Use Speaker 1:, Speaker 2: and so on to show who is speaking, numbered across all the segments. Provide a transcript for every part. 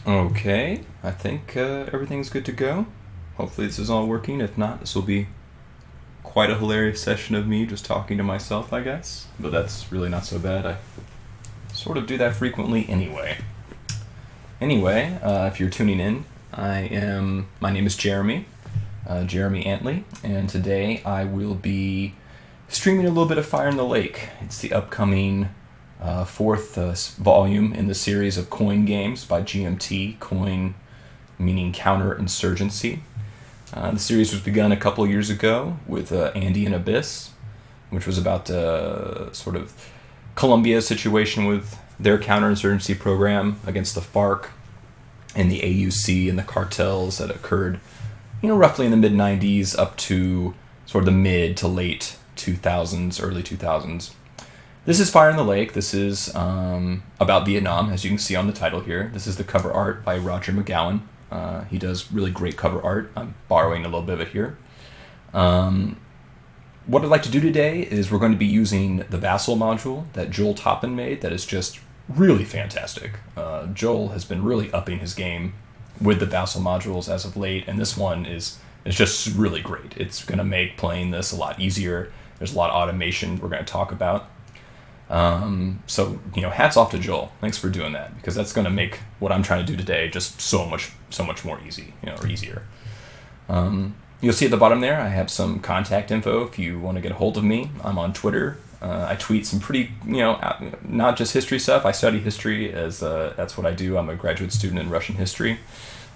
Speaker 1: Okay, I think everything's good to go. Hopefully, this is all working. If not, this will be quite a hilarious session of me just talking to myself, I guess. But that's really not so bad. I sort of do that frequently anyway. Anyway, if you're tuning in, My name is Jeremy, Jeremy Antley, and today I will be streaming a little bit of Fire in the Lake. It's the upcoming fourth volume in the series of coin games by GMT, coin meaning counterinsurgency. The series was begun a couple years ago with Andean Abyss, which was about sort of Colombia's situation with their counterinsurgency program against the FARC and the AUC and the cartels that occurred, roughly in the mid 90s up to sort of the mid to late 2000s, early 2000s. This is Fire in the Lake. This is about Vietnam, as you can see on the title here. This is the cover art by Roger McGowan. He does really great cover art. I'm borrowing a little bit of it here. What I'd like to do today is we're going to be using the Vassal module that Joel Toppin made that is just really fantastic. Joel has been really upping his game with the Vassal modules as of late, and this one is just really great. It's going to make playing this a lot easier. There's a lot of automation we're going to talk about. So hats off to Joel. Thanks for doing that, because that's going to make what I'm trying to do today just so much more easy, or easier. You'll see at the bottom there, I have some contact info if you want to get a hold of me. I'm on Twitter. I tweet some pretty, not just history stuff. I study history as that's what I do. I'm a graduate student in Russian history.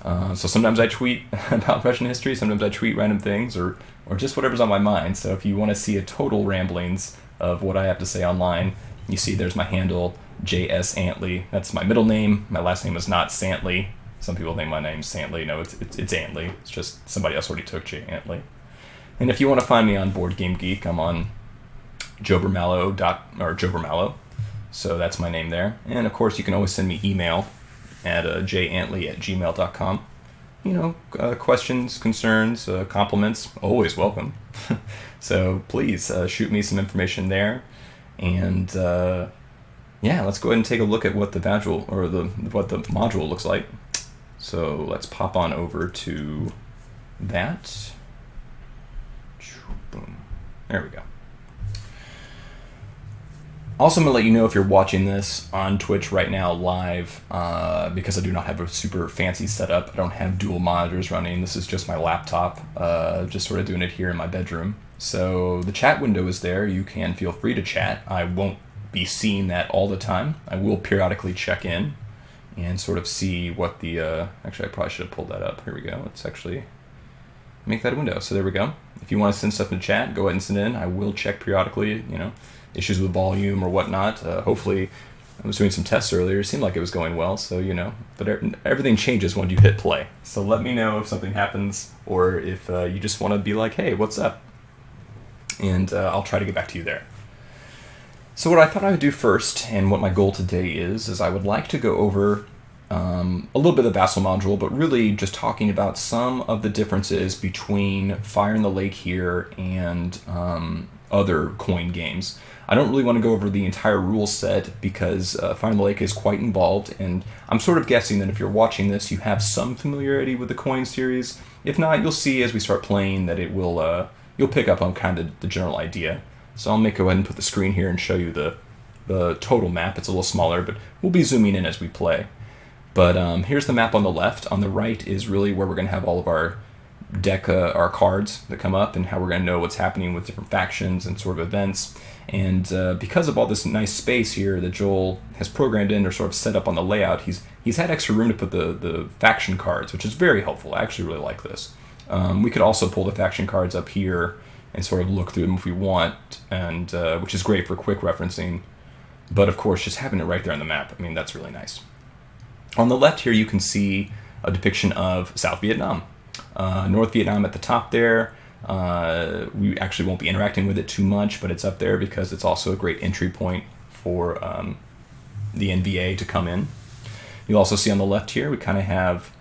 Speaker 1: So sometimes I tweet about Russian history. Sometimes I tweet random things or just whatever's on my mind. So if you want to see a total ramblings of what I have to say online, you see there's my handle, JS Antley. That's my middle name. My last name is not Santley. Some people think my name's Santley. No, it's Antley. It's just somebody else already took J Antley. And if you want to find me on Board Game Geek, I'm on Jobermallow. So that's my name there. And of course, you can always send me email at jantley@gmail.com. Questions, concerns, compliments, always welcome. So please shoot me some information there. And let's go ahead and take a look at what the module looks like. So let's pop on over to that. Boom. There we go. Also, I'm going to let you know if you're watching this on Twitch right now live, because I do not have a super fancy setup. I don't have dual monitors running. This is just my laptop, just sort of doing it here in my bedroom. So the chat window is there. You can feel free to chat. I won't be seeing that all the time. I will periodically check in and sort of see what the... actually, I probably should have pulled that up. Here we go. Let's actually make that a window. So there we go. If you want to send stuff in the chat, go ahead and send in. I will check periodically, issues with volume or whatnot. Hopefully, I was doing some tests earlier. It seemed like it was going well, so but everything changes when you hit play. So let me know if something happens, or if you just want to be like, hey, what's up? And I'll try to get back to you there. So what I thought I would do first, and what my goal today is I would like to go over a little bit of the Vassal module, but really just talking about some of the differences between Fire in the Lake here and other coin games. I don't really want to go over the entire rule set because Fire in the Lake is quite involved, and I'm sort of guessing that if you're watching this, you have some familiarity with the coin series. If not, you'll see as we start playing that it will you'll pick up on kind of the general idea. So I'll go ahead and put the screen here and show you the total map. It's a little smaller, but we'll be zooming in as we play. But here's the map on the left. On the right is really where we're going to have all of our deck, our cards that come up, and how we're going to know what's happening with different factions and sort of events. And because of all this nice space here that Joel has programmed in or sort of set up on the layout, he's had extra room to put the faction cards, which is very helpful. I actually really like this. We could also pull the faction cards up here and sort of look through them if we want, and which is great for quick referencing. But of course, just having it right there on the map, that's really nice. On the left here, you can see a depiction of South Vietnam. North Vietnam at the top there. We actually won't be interacting with it too much, but it's up there because it's also a great entry point for the NVA to come in. You'll also see on the left here, we kind of have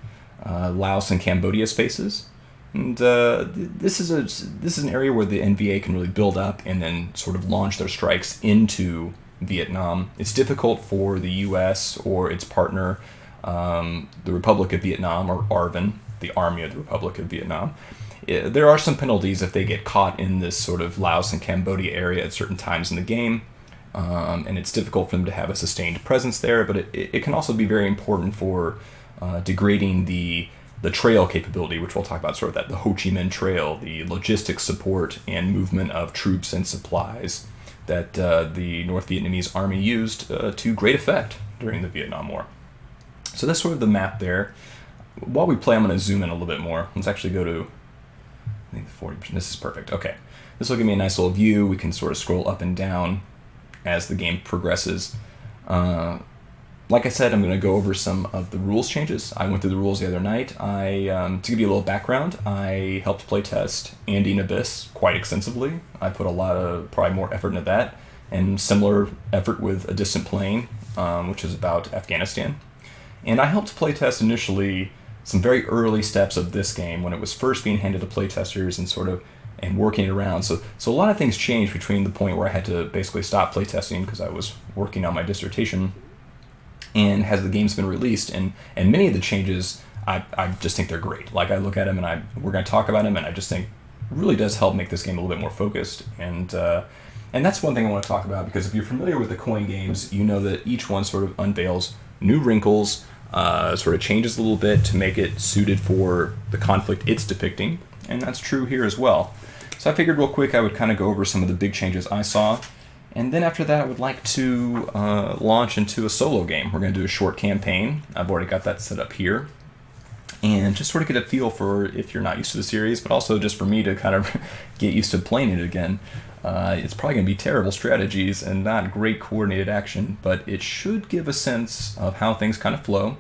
Speaker 1: Laos and Cambodia spaces. And this is an area where the NVA can really build up and then sort of launch their strikes into Vietnam. It's difficult for the U.S. or its partner the Republic of Vietnam, or ARVN, the Army of the Republic of Vietnam. There are some penalties if they get caught in this sort of Laos and Cambodia area at certain times in the game, and it's difficult for them to have a sustained presence there, but it can also be very important for degrading the trail capability, which we'll talk about, sort of that, the Ho Chi Minh Trail, the logistics support and movement of troops and supplies that the North Vietnamese army used to great effect during the Vietnam War. So that's sort of the map there. While we play, I'm going to zoom in a little bit more. Let's actually go to, I think, 40%. This is perfect. Okay. This will give me a nice little view. We can sort of scroll up and down as the game progresses. Like I said, I'm going to go over some of the rules changes. I went through the rules the other night. To give you a little background, I helped playtest Andean Abyss quite extensively. I put a lot of, probably more effort into that, and similar effort with A Distant Plain, which is about Afghanistan. And I helped playtest initially some very early steps of this game when it was first being handed to playtesters and working it around. So a lot of things changed between the point where I had to basically stop playtesting because I was working on my dissertation, and has the game's been released, and many of the changes, I just think they're great. Like, I look at them, and we're going to talk about them, and I just think it really does help make this game a little bit more focused. And that's one thing I want to talk about, because if you're familiar with the coin games, you know that each one sort of unveils new wrinkles, sort of changes a little bit to make it suited for the conflict it's depicting, and that's true here as well. So I figured real quick I would kind of go over some of the big changes I saw. And then after that, I would like to launch into a solo game. We're going to do a short campaign. I've already got that set up here. And just sort of get a feel for if you're not used to the series, but also just for me to kind of get used to playing it again. It's probably going to be terrible strategies and not great coordinated action, but it should give a sense of how things kind of flow.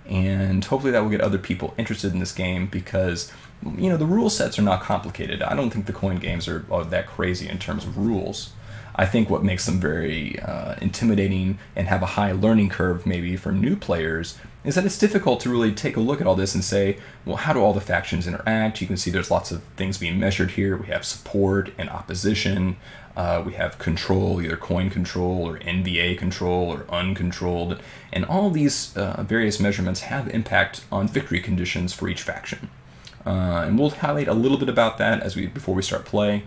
Speaker 1: And hopefully that will get other people interested in this game, because, you know, the rule sets are not complicated. I don't think the coin games are that crazy in terms of rules. I think what makes them very intimidating and have a high learning curve maybe for new players is that it's difficult to really take a look at all this and say, well, how do all the factions interact? You can see there's lots of things being measured here. We have support and opposition. We have control, either coin control or NVA control or uncontrolled. And all these various measurements have impact on victory conditions for each faction. And we'll highlight a little bit about that before we start play.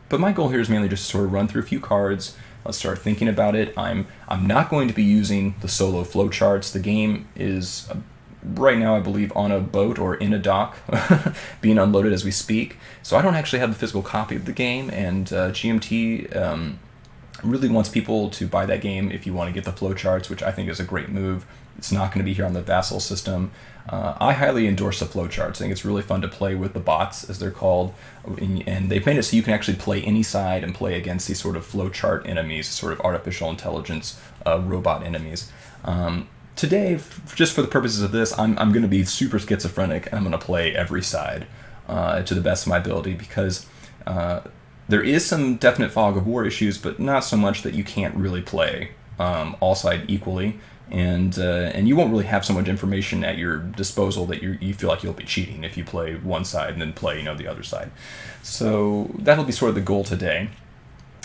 Speaker 1: But my goal here is mainly just to sort of run through a few cards. Let's start thinking about it. I'm not going to be using the solo flowcharts. The game is right now, I believe, on a boat or in a dock being unloaded as we speak. So I don't actually have the physical copy of the game, and GMT really wants people to buy that game if you want to get the flowcharts, which I think is a great move. It's not going to be here on the Vassal system. I highly endorse the flowcharts. I think it's really fun to play with the bots, as they're called, and they've made it so you can actually play any side and play against these sort of flowchart enemies, sort of artificial intelligence robot enemies. Today, just for the purposes of this, I'm going to be super schizophrenic, and I'm going to play every side to the best of my ability, because there is some definite fog of war issues, but not so much that you can't really play all side equally. And you won't really have so much information at your disposal that you feel like you'll be cheating if you play one side and then play the other side. So that'll be sort of the goal today,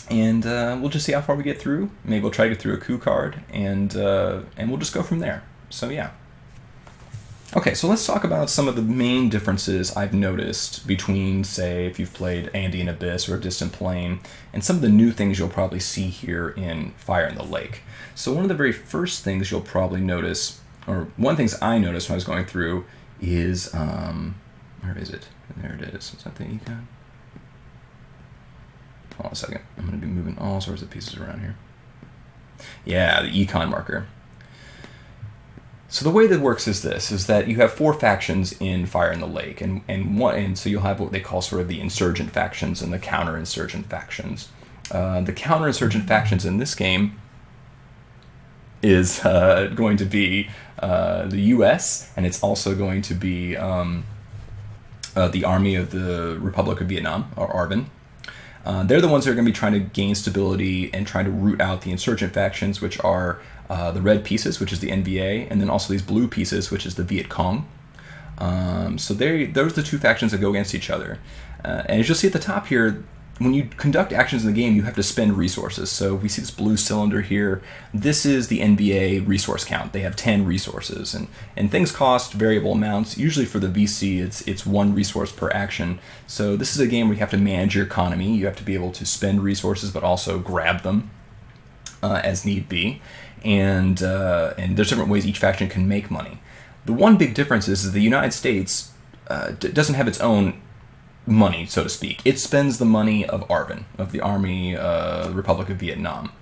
Speaker 1: and we'll just see how far we get through. Maybe we'll try to get through a coup card, and we'll just go from there. So yeah. Okay, so let's talk about some of the main differences I've noticed between, say, if you've played Andean Abyss or Distant Plain, and some of the new things you'll probably see here in Fire in the Lake. So one of the very first things you'll probably notice, or one of the things I noticed when I was going through, is, where is it? There it is. Is that the econ? Hold on a second. I'm going to be moving all sorts of pieces around here. Yeah, the econ marker. So the way that works is this, is that you have 4 factions in Fire in the Lake, and so you'll have what they call sort of the insurgent factions and the counter-insurgent factions. The counter-insurgent factions in this game is going to be the U.S., and it's also going to be the Army of the Republic of Vietnam, or ARVN. They're the ones that are going to be trying to gain stability and trying to root out the insurgent factions, which are the red pieces, which is the NVA, and then also these blue pieces, which is the Viet Cong. So those are the 2 factions that go against each other. And as you'll see at the top here, when you conduct actions in the game, you have to spend resources. So we see this blue cylinder here. This is the NBA resource count. They have 10 resources, and things cost variable amounts. Usually for the VC, it's 1 resource per action. So this is a game where you have to manage your economy. You have to be able to spend resources, but also grab them as need be. And there's different ways each faction can make money. The one big difference is the United States doesn't have its own money, so to speak. It spends the money of ARVN, of the Army Republic of Vietnam.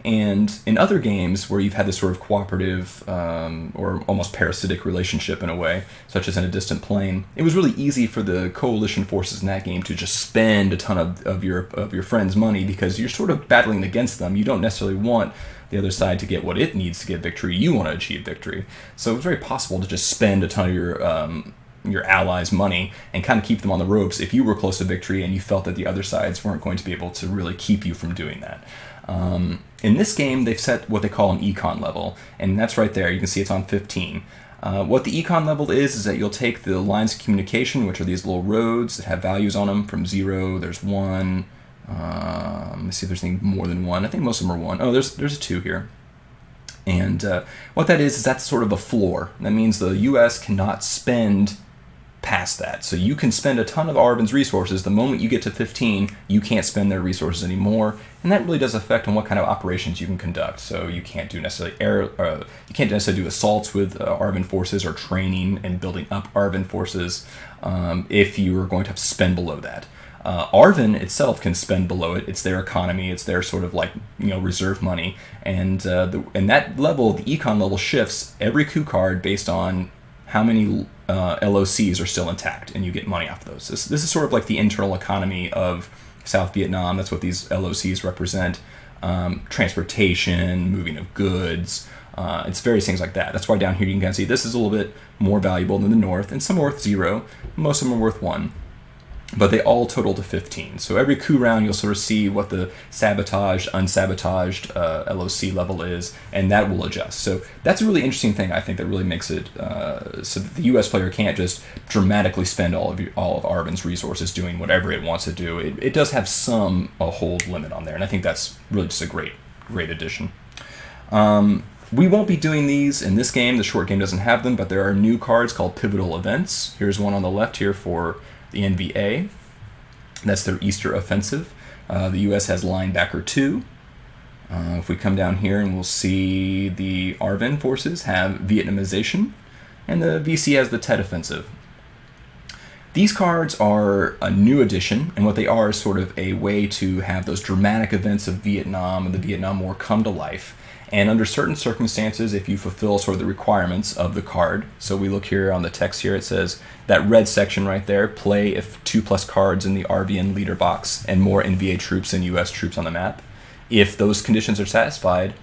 Speaker 1: And in other games where you've had this sort of cooperative or almost parasitic relationship in a way, such as in A Distant Plain, it was really easy for the coalition forces in that game to just spend a ton of your friends' money because you're sort of battling against them. You don't necessarily want the other side to get what it needs to get victory. You want to achieve victory. So it's very possible to just spend a ton of your allies' money and kind of keep them on the ropes if you were close to victory and you felt that the other sides weren't going to be able to really keep you from doing that. In this game, they've set what they call an econ level, and that's right there. You can see it's on 15. What the econ level is that you'll take the lines of communication, which are these little roads that have values on them from 0, there's 1, let me see if there's anything more than 1. I think most of them are 1. Oh, there's a 2 here. And what that is that's sort of a floor. That means the U.S. cannot spend past that. So you can spend a ton of ARVN's resources. The moment you get to 15, you can't spend their resources anymore, and that really does affect on what kind of operations you can conduct. So you can't do necessarily do assaults with ARVN forces or training and building up ARVN forces if you are going to have to spend below that. ARVN itself can spend below it. It's their economy. It's their sort of reserve money, and that level, the econ level, shifts every coup card based on how many LOCs are still intact, and you get money off those. This is sort of like the internal economy of South Vietnam. That's what these LOCs represent. Transportation, moving of goods, it's various things like that. That's why down here you can kind of see this is a little bit more valuable than the North, and some are worth 0. Most of them are worth 1. But they all total to 15. So every coup round, you'll sort of see what the sabotaged, unsabotaged LOC level is, and that will adjust. So that's a really interesting thing, I think, that really makes it so that the U.S. player can't just dramatically spend all of ARVN's resources doing whatever it wants to do. It does have a hold limit on there, and I think that's really just a great addition. We won't be doing these in this game. The short game doesn't have them, but there are new cards called Pivotal Events. Here's one on the left here for the NVA. That's their Easter Offensive. The U.S. has Linebacker 2. If we come down here and we'll see the ARVN forces have Vietnamization, and the VC has the Tet Offensive. These cards are a new addition, and what they are is sort of a way to have those dramatic events of Vietnam and the Vietnam War come to life. And under certain circumstances, if you fulfill sort of the requirements of the card, so we look here on the text here, it says that red section right there, play if 2+ cards in the RVN leader box and more NVA troops and US troops on the map. If those conditions are satisfied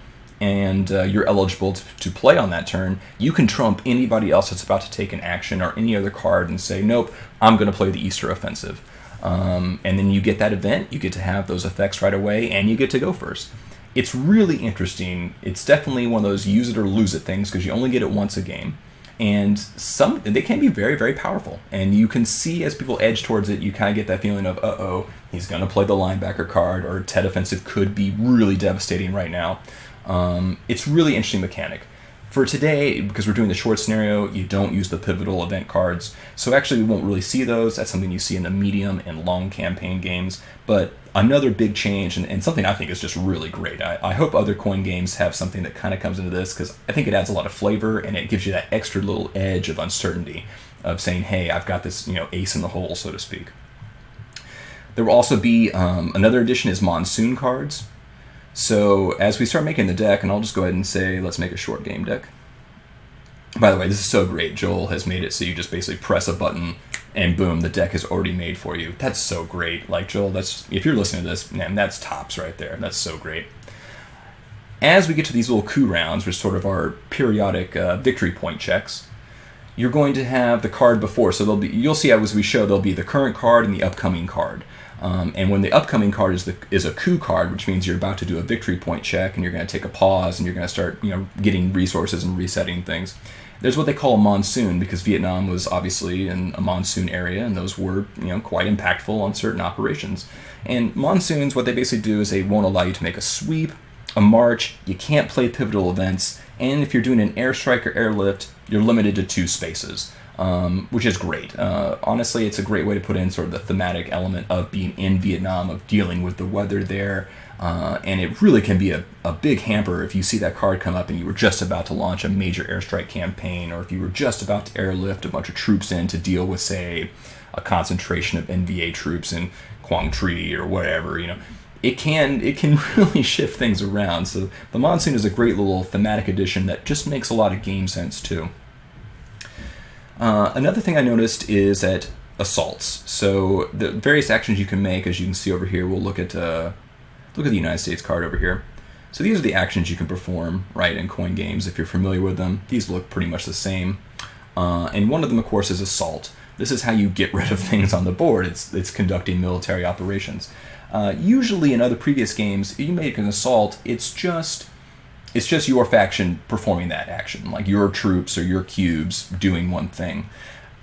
Speaker 1: and you're eligible to play on that turn, you can trump anybody else that's about to take an action or any other card and say, nope, I'm going to play the Easter Offensive. And then you get that event, you get to have those effects right away, and you get to go first. It's really interesting. It's definitely one of those use it or lose it things because you only get it once a game. And they can be very, very powerful. And you can see as people edge towards it, you kind of get that feeling of, uh-oh, he's going to play the linebacker card, or Tet Offensive could be really devastating right now. It's really interesting mechanic. For today, because we're doing the short scenario, you don't use the pivotal event cards. So actually we won't really see those. That's something you see in the medium and long campaign games. But another big change, and something I think is just really great. I hope other coin games have something that kind of comes into this, because I think it adds a lot of flavor, and it gives you that extra little edge of uncertainty of saying, hey, I've got this ace in the hole, so to speak. There will also be another addition is monsoon cards. So as we start making the deck, and I'll just go ahead and say, let's make a short game deck. By the way, this is so great. Joel has made it so you just basically press a button and boom, the deck is already made for you. That's so great. Like, Joel, if you're listening to this, man, that's tops right there. That's so great. As we get to these little coup rounds, which sort of are periodic victory point checks, you're going to have the card before. So you'll see as we show, there'll be the current card and the upcoming card. And when the upcoming card is a coup card, which means you're about to do a victory point check, and you're going to take a pause, and you're going to start getting resources and resetting things. There's what they call a monsoon, because Vietnam was obviously in a monsoon area, and those were, quite impactful on certain operations. And monsoons, what they basically do is they won't allow you to make a sweep, a march, you can't play pivotal events, and if you're doing an airstrike or airlift, you're limited to 2 spaces, which is great. Honestly, it's a great way to put in sort of the thematic element of being in Vietnam, of dealing with the weather there, and it really can be a big hamper if you see that card come up and you were just about to launch a major airstrike campaign, or if you were just about to airlift a bunch of troops in to deal with, say, a concentration of NVA troops in Quang Tri or whatever, It can really shift things around. So the monsoon is a great little thematic addition that just makes a lot of game sense too. Another thing I noticed is that assaults. So the various actions you can make, as you can see over here, we'll look at the United States card over here. So these are the actions you can perform, right, in coin games if you're familiar with them. These look pretty much the same. And one of them, of course, is assault. This is how you get rid of things on the board. It's conducting military operations. Usually in other previous games, you make an assault, it's just your faction performing that action, like your troops or your cubes doing one thing.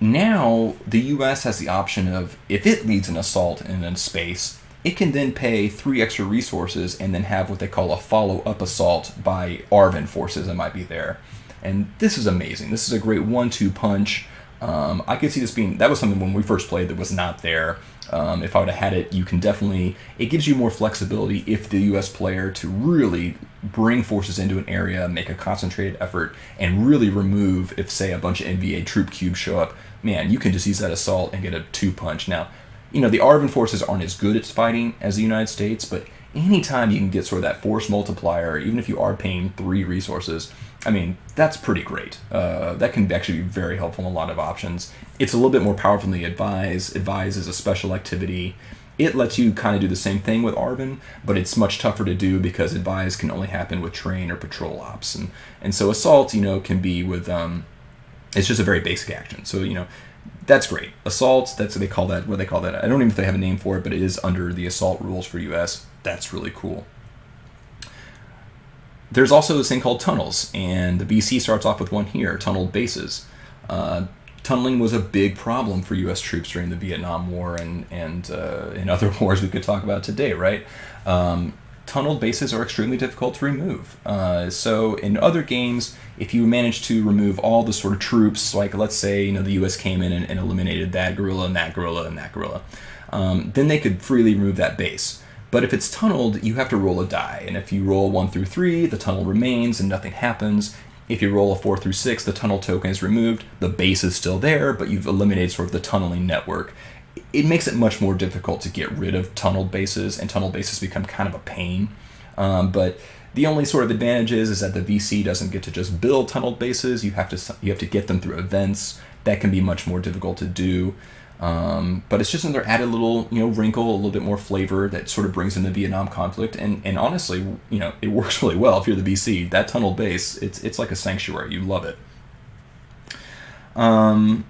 Speaker 1: Now, the US has the option of, if it leads an assault in a space, it can then pay 3 extra resources and then have what they call a follow-up assault by ARVN forces that might be there. And this is amazing. This is a great 1-2 punch. I could see this being, that was something when we first played that was not there. If I would have had it, it gives you more flexibility if the US player to really bring forces into an area, make a concentrated effort, and really remove, if say a bunch of NVA troop cubes show up, man, you can just use that assault and get a 2-punch. Now, the ARVN forces aren't as good at fighting as the United States, but anytime you can get sort of that force multiplier, even if you are paying 3 resources, that's pretty great. That can actually be very helpful in a lot of options. It's a little bit more powerful than the Advise. Advise is a special activity. It lets you kind of do the same thing with ARVN, but it's much tougher to do because Advise can only happen with train or patrol ops. And so Assault, can be with, it's just a very basic action. So, that's great. Assault, what they call that. I don't even know if they have a name for it, but it is under the Assault rules for US. That's really cool. There's also this thing called tunnels, and the VC starts off with one here, tunneled bases. Tunneling was a big problem for U.S. troops during the Vietnam War and in other wars we could talk about today, right? Tunneled bases are extremely difficult to remove. So in other games, if you manage to remove all the sort of troops, like let's say the U.S. came in and eliminated that guerrilla and that guerrilla and that guerrilla, then they could freely remove that base. But if it's tunneled, you have to roll a die, and if you roll 1 through 3, the tunnel remains and nothing happens. If you roll a 4 through 6, the tunnel token is removed, the base is still there, but you've eliminated sort of the tunneling network. It makes it much more difficult to get rid of tunneled bases, and tunneled bases become kind of a pain. But the only sort of advantage is that the VC doesn't get to just build tunneled bases. You have to get them through events. That can be much more difficult to do. But it's just another added little, wrinkle, a little bit more flavor that sort of brings in the Vietnam conflict. And honestly, it works really well if you're the VC. That tunnel base, it's like a sanctuary. You love it. Some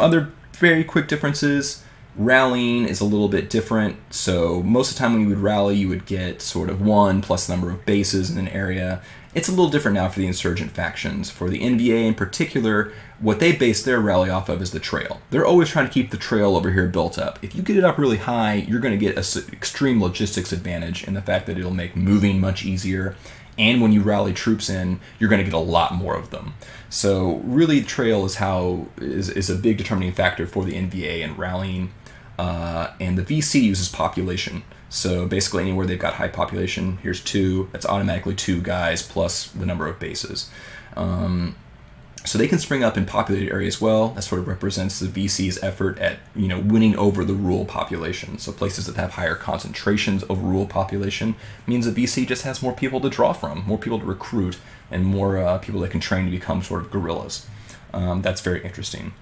Speaker 1: other very quick differences. Rallying is a little bit different. So most of the time when you would rally, you would get sort of 1 plus the number of bases in an area. It's a little different now for the insurgent factions. For the NVA in particular, what they base their rally off of is the trail. They're always trying to keep the trail over here built up. If you get it up really high, you're going to get an extreme logistics advantage in the fact that it'll make moving much easier. And when you rally troops in, you're going to get a lot more of them. So really, trail is a big determining factor for the NVA and rallying. And the VC uses population. So basically anywhere they've got high population, here's 2, that's automatically 2 guys plus the number of bases. So they can spring up in populated areas as well. That sort of represents the VC's effort at winning over the rural population. So places that have higher concentrations of rural population means the VC just has more people to draw from, more people to recruit, and more people that can train to become sort of guerrillas. That's very interesting.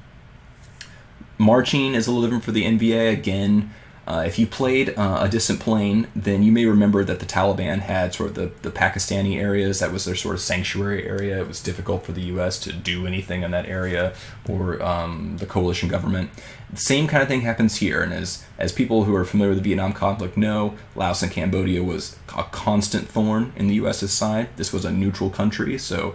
Speaker 1: Marching is a little different for the NVA. Again, If you played A Distant Plain, then you may remember that the Taliban had sort of the Pakistani areas. That was their sort of sanctuary area. It was difficult for the U.S. to do anything in that area, or the coalition government. The same kind of thing happens here, and as people who are familiar with the Vietnam conflict know, Laos and Cambodia was a constant thorn in the U.S.'s side. This was a neutral country, so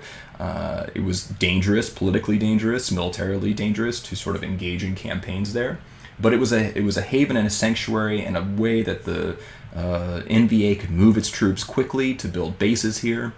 Speaker 1: it was dangerous, politically dangerous, militarily dangerous to sort of engage in campaigns there. But it was a haven and a sanctuary, and a way that the NVA could move its troops quickly to build bases here.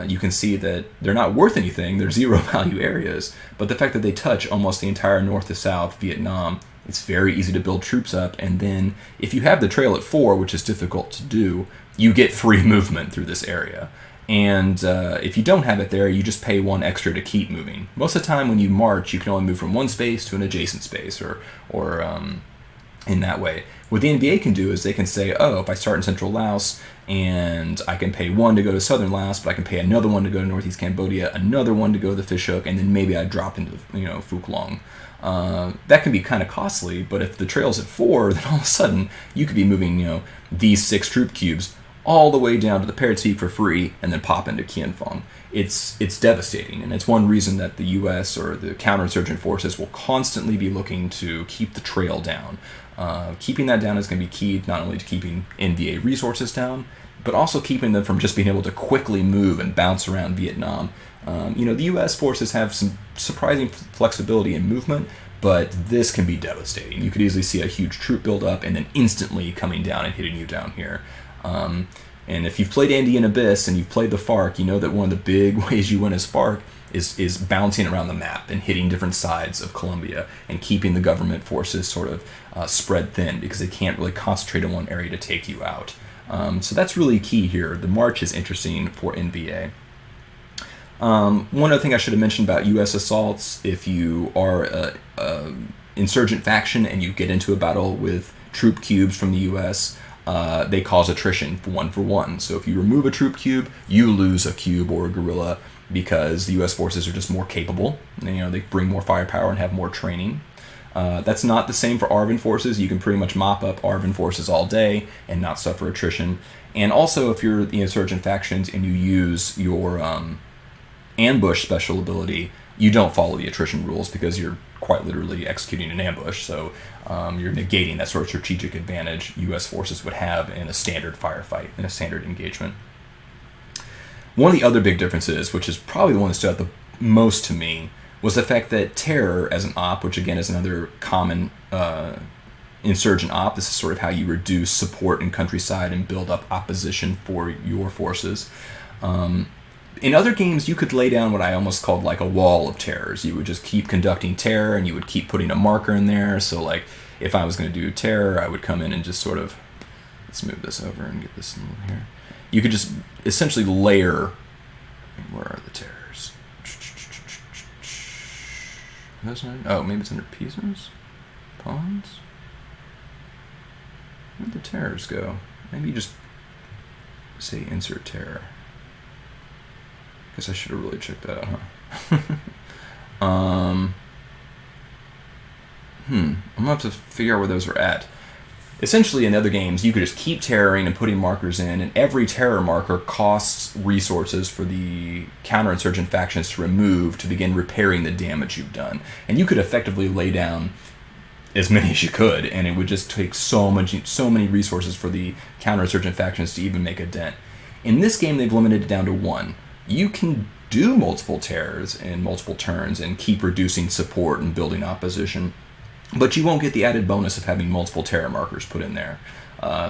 Speaker 1: You can see that they're not worth anything, they're zero value areas, but the fact that they touch almost the entire north to south Vietnam, it's very easy to build troops up, and then if you have the Trail at 4, which is difficult to do, you get free movement through this area. And if you don't have it there, you just pay 1 extra to keep moving. Most of the time when you march, you can only move from one space to an adjacent space, or in that way. What the NVA can do is they can say, oh, if I start in central Laos, and I can pay 1 to go to southern Laos, but I can pay another 1 to go to northeast Cambodia, another 1 to go to the Fishhook, and then maybe I drop into Phuc Long. That can be kind of costly, but if the trail's at 4, then all of a sudden you could be moving these 6 troop cubes all the way down to the Parrots Peak for free, and then pop into Kien Phong. It's devastating, and it's one reason that the U.S. or the counterinsurgent forces will constantly be looking to keep the trail down. Keeping that down is going to be key, not only to keeping NVA resources down, but also keeping them from just being able to quickly move and bounce around Vietnam. The U.S. forces have some surprising flexibility in movement, but this can be devastating. You could easily see a huge troop buildup and then instantly coming down and hitting you down here. And if you've played Andean Abyss and you've played the FARC, you know that one of the big ways you win as FARC is bouncing around the map and hitting different sides of Colombia and keeping the government forces sort of spread thin, because they can't really concentrate in one area to take you out. So that's really key here. The march is interesting for NVA. One other thing I should have mentioned about U.S. assaults: if you are a insurgent faction and you get into a battle with troop cubes from the U.S., they cause attrition 1 for 1. So if you remove a troop cube, you lose a cube or a guerrilla, because the U.S. forces are just more capable. They bring more firepower and have more training. That's not the same for ARVN forces. You can pretty much mop up ARVN forces all day and not suffer attrition. And also, if you're the insurgent factions and you use your ambush special ability, you don't follow the attrition rules, because you're quite literally executing an ambush. So you're negating that sort of strategic advantage U.S. forces would have in a standard firefight, in a standard engagement. One of the other big differences, which is probably the one that stood out the most to me, was the fact that terror as an op, which again is another common insurgent op, this is sort of how you reduce support in countryside and build up opposition for your forces. In other games, you could lay down what I almost called like a wall of terrors. You would just keep conducting terror, and you would keep putting a marker in there. So like, if I was going to do terror, I would come in and just sort of, let's move this over and get this in here. You could just essentially layer, where are the terrors? Oh, maybe it's under pieces? Pawns? Where'd the terrors go? Maybe you just say insert terror. Guess I should have really checked that out, huh? I'm gonna have to figure out where those are at. Essentially, in other games, you could just keep terroring and putting markers in, and every terror marker costs resources for the counterinsurgent factions to remove to begin repairing the damage you've done. And you could effectively lay down as many as you could, and it would just take so many resources for the counterinsurgent factions to even make a dent. In this game, they've limited it down to 1. You can do multiple terrors in multiple turns and keep reducing support and building opposition, but you won't get the added bonus of having multiple terror markers put in there.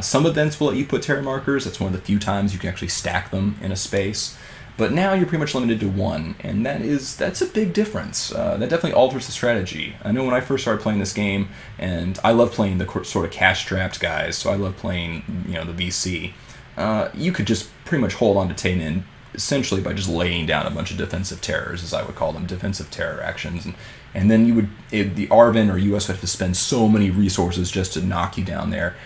Speaker 1: Some events will let you put terror markers. That's one of the few times you can actually stack them in a space. But now you're pretty much limited to 1, and that's a big difference. That definitely alters the strategy. I know when I first started playing this game, and I love playing the sort of cash-strapped guys, so I love playing the VC. You could just pretty much hold on to Tay Ninh essentially by just laying down a bunch of defensive terrors, as I would call them, defensive terror actions, and then the ARVN or US would have to spend so many resources just to knock you down there.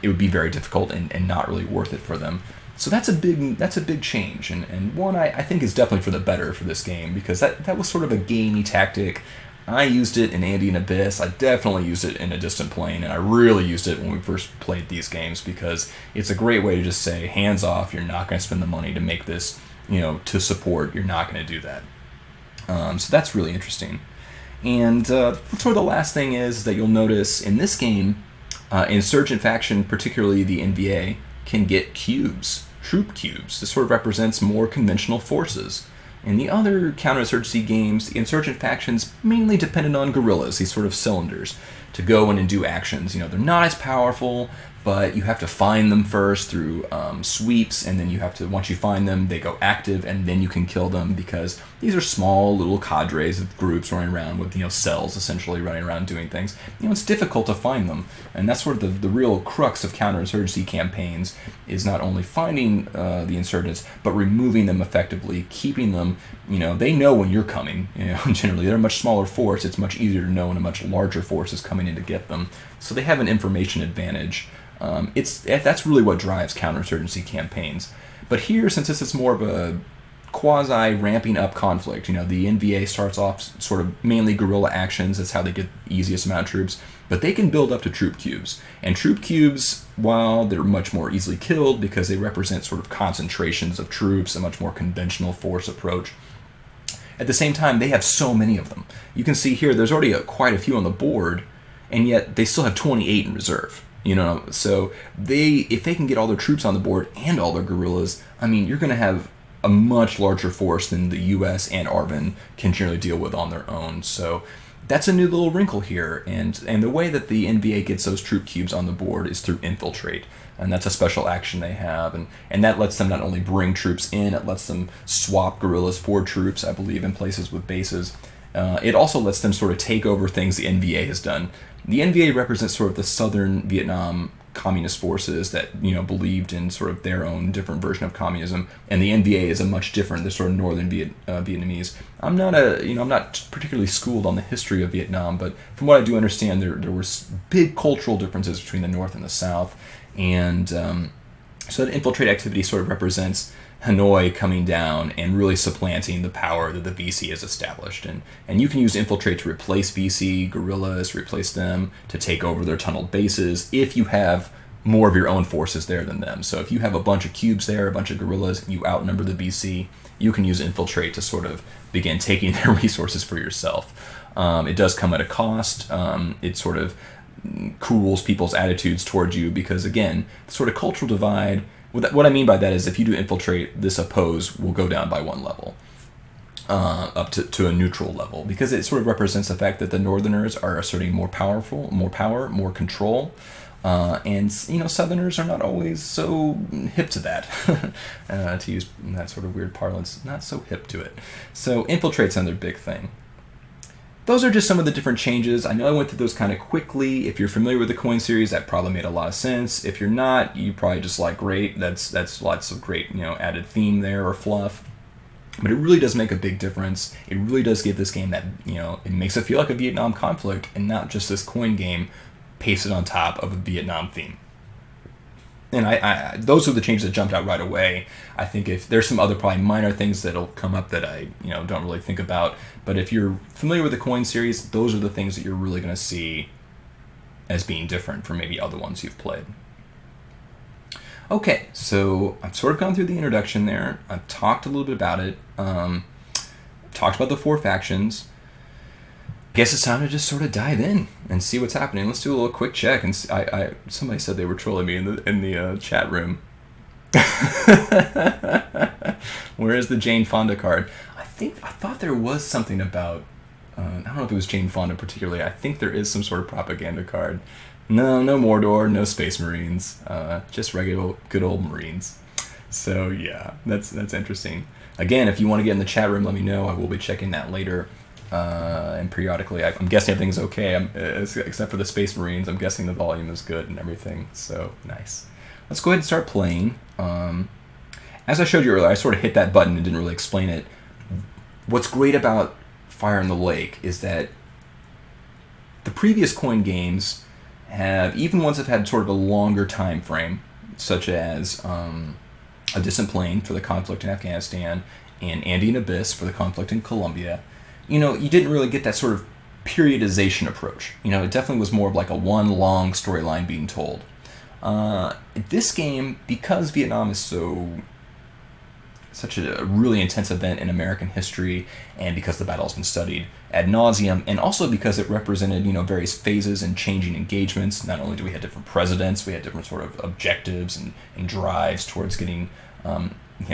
Speaker 1: It would be very difficult and not really worth it for them. So that's a big change, and one I think is definitely for the better for this game, because that was sort of a gamey tactic I used it in Andean Abyss. I definitely used it in A Distant Plain, and I really used it when we first played these games because it's a great way to just say, hands off, you're not going to spend the money to make this, to support. You're not going to do that. So that's really interesting. And sort of the last thing is that you'll notice in this game, Insurgent faction, particularly the NVA, can get cubes, troop cubes. This sort of represents more conventional forces. In the other counterinsurgency games, the insurgent factions mainly depended on guerrillas, these sort of cylinders, to go in and do actions. They're not as powerful, but you have to find them first through sweeps, and then you have to, once you find them, they go active, and then you can kill them because these are small little cadres of groups running around with, cells essentially running around doing things. It's difficult to find them, and that's sort of the real crux of counterinsurgency campaigns is not only finding the insurgents, but removing them effectively, keeping them, they know when you're coming, generally. They're a much smaller force. It's much easier to know when a much larger force is coming in to get them. So they have an information advantage. That's really what drives counterinsurgency campaigns. But here, since this is more of a quasi-ramping up conflict, the NVA starts off sort of mainly guerrilla actions. That's how they get the easiest amount of troops. But they can build up to troop cubes. And troop cubes, while they're much more easily killed because they represent sort of concentrations of troops, a much more conventional force approach, at the same time, they have so many of them. You can see here, there's already quite a few on the board, and yet they still have 28 in reserve. So if they can get all their troops on the board and all their guerrillas, you're going to have a much larger force than the U.S. and ARVN can generally deal with on their own. So that's a new little wrinkle here, and the way that the NVA gets those troop cubes on the board is through Infiltrate, and that's a special action they have, and that lets them not only bring troops in, it lets them swap guerrillas for troops, I believe, in places with bases. It also lets them sort of take over things the NVA has done. The NVA represents sort of the southern Vietnam communist forces that believed in sort of their own different version of communism, and the NVA is a much different, the sort of northern Vietnamese. I'm not particularly schooled on the history of Vietnam, but from what I do understand, there were big cultural differences between the North and the South, and so that infiltrate activity sort of represents Hanoi coming down and really supplanting the power that the VC has established. And you can use Infiltrate to replace VC guerrillas, replace them, to take over their tunneled bases if you have more of your own forces there than them. So if you have a bunch of cubes there, a bunch of guerrillas, and you outnumber the VC, you can use Infiltrate to sort of begin taking their resources for yourself. It does come at a cost. It sort of cools people's attitudes towards you because, again, the sort of cultural divide. What I mean by that is if you do Infiltrate, this oppose will go down by one level, up to a neutral level, because it sort of represents the fact that the Northerners are asserting more power, more control, and Southerners are not always so hip to that, to use that sort of weird parlance, not so hip to it. So Infiltrate's another big thing. Those are just some of the different changes. I know I went through those kind of quickly. If you're familiar with the coin series, that probably made a lot of sense. If you're not, you probably just like, great, that's lots of great, added theme there or fluff. But it really does make a big difference. It really does give this game that, it makes it feel like a Vietnam conflict and not just this coin game pasted on top of a Vietnam theme. And I those are the changes that jumped out right away. I think if there's some other probably minor things that'll come up that I don't really think about, but if you're familiar with the coin series, those are the things that you're really going to see as being different from maybe other ones you've played. Okay, so I've sort of gone through the introduction there. I've talked a little bit about it. Talked about the four factions. Guess it's time to just sort of dive in and see what's happening. Let's do a little quick check. And somebody said they were trolling me in the chat room. Where is the Jane Fonda card? I thought there was something about. I don't know if it was Jane Fonda particularly. I think there is some sort of propaganda card. No Mordor, no Space Marines, just regular good old Marines. So yeah, that's interesting. Again, if you want to get in the chat room, let me know. I will be checking that later. And periodically, I'm guessing everything's okay, except for the Space Marines. I'm guessing the volume is good and everything, so nice. Let's go ahead and start playing. As I showed you earlier, I sort of hit that button and didn't really explain it. What's great about Fire in the Lake is that the previous coin games have, even ones that have had sort of a longer time frame, such as A Distant Plain for the conflict in Afghanistan and Andean Abyss for the conflict in Colombia, you didn't really get that sort of periodization approach. It definitely was more of like a one long storyline being told. This game, because Vietnam is such a really intense event in American history, and because the battle has been studied ad nauseum, and also because it represented, various phases and changing engagements. Not only do we have different presidents, we had different sort of objectives and drives towards getting,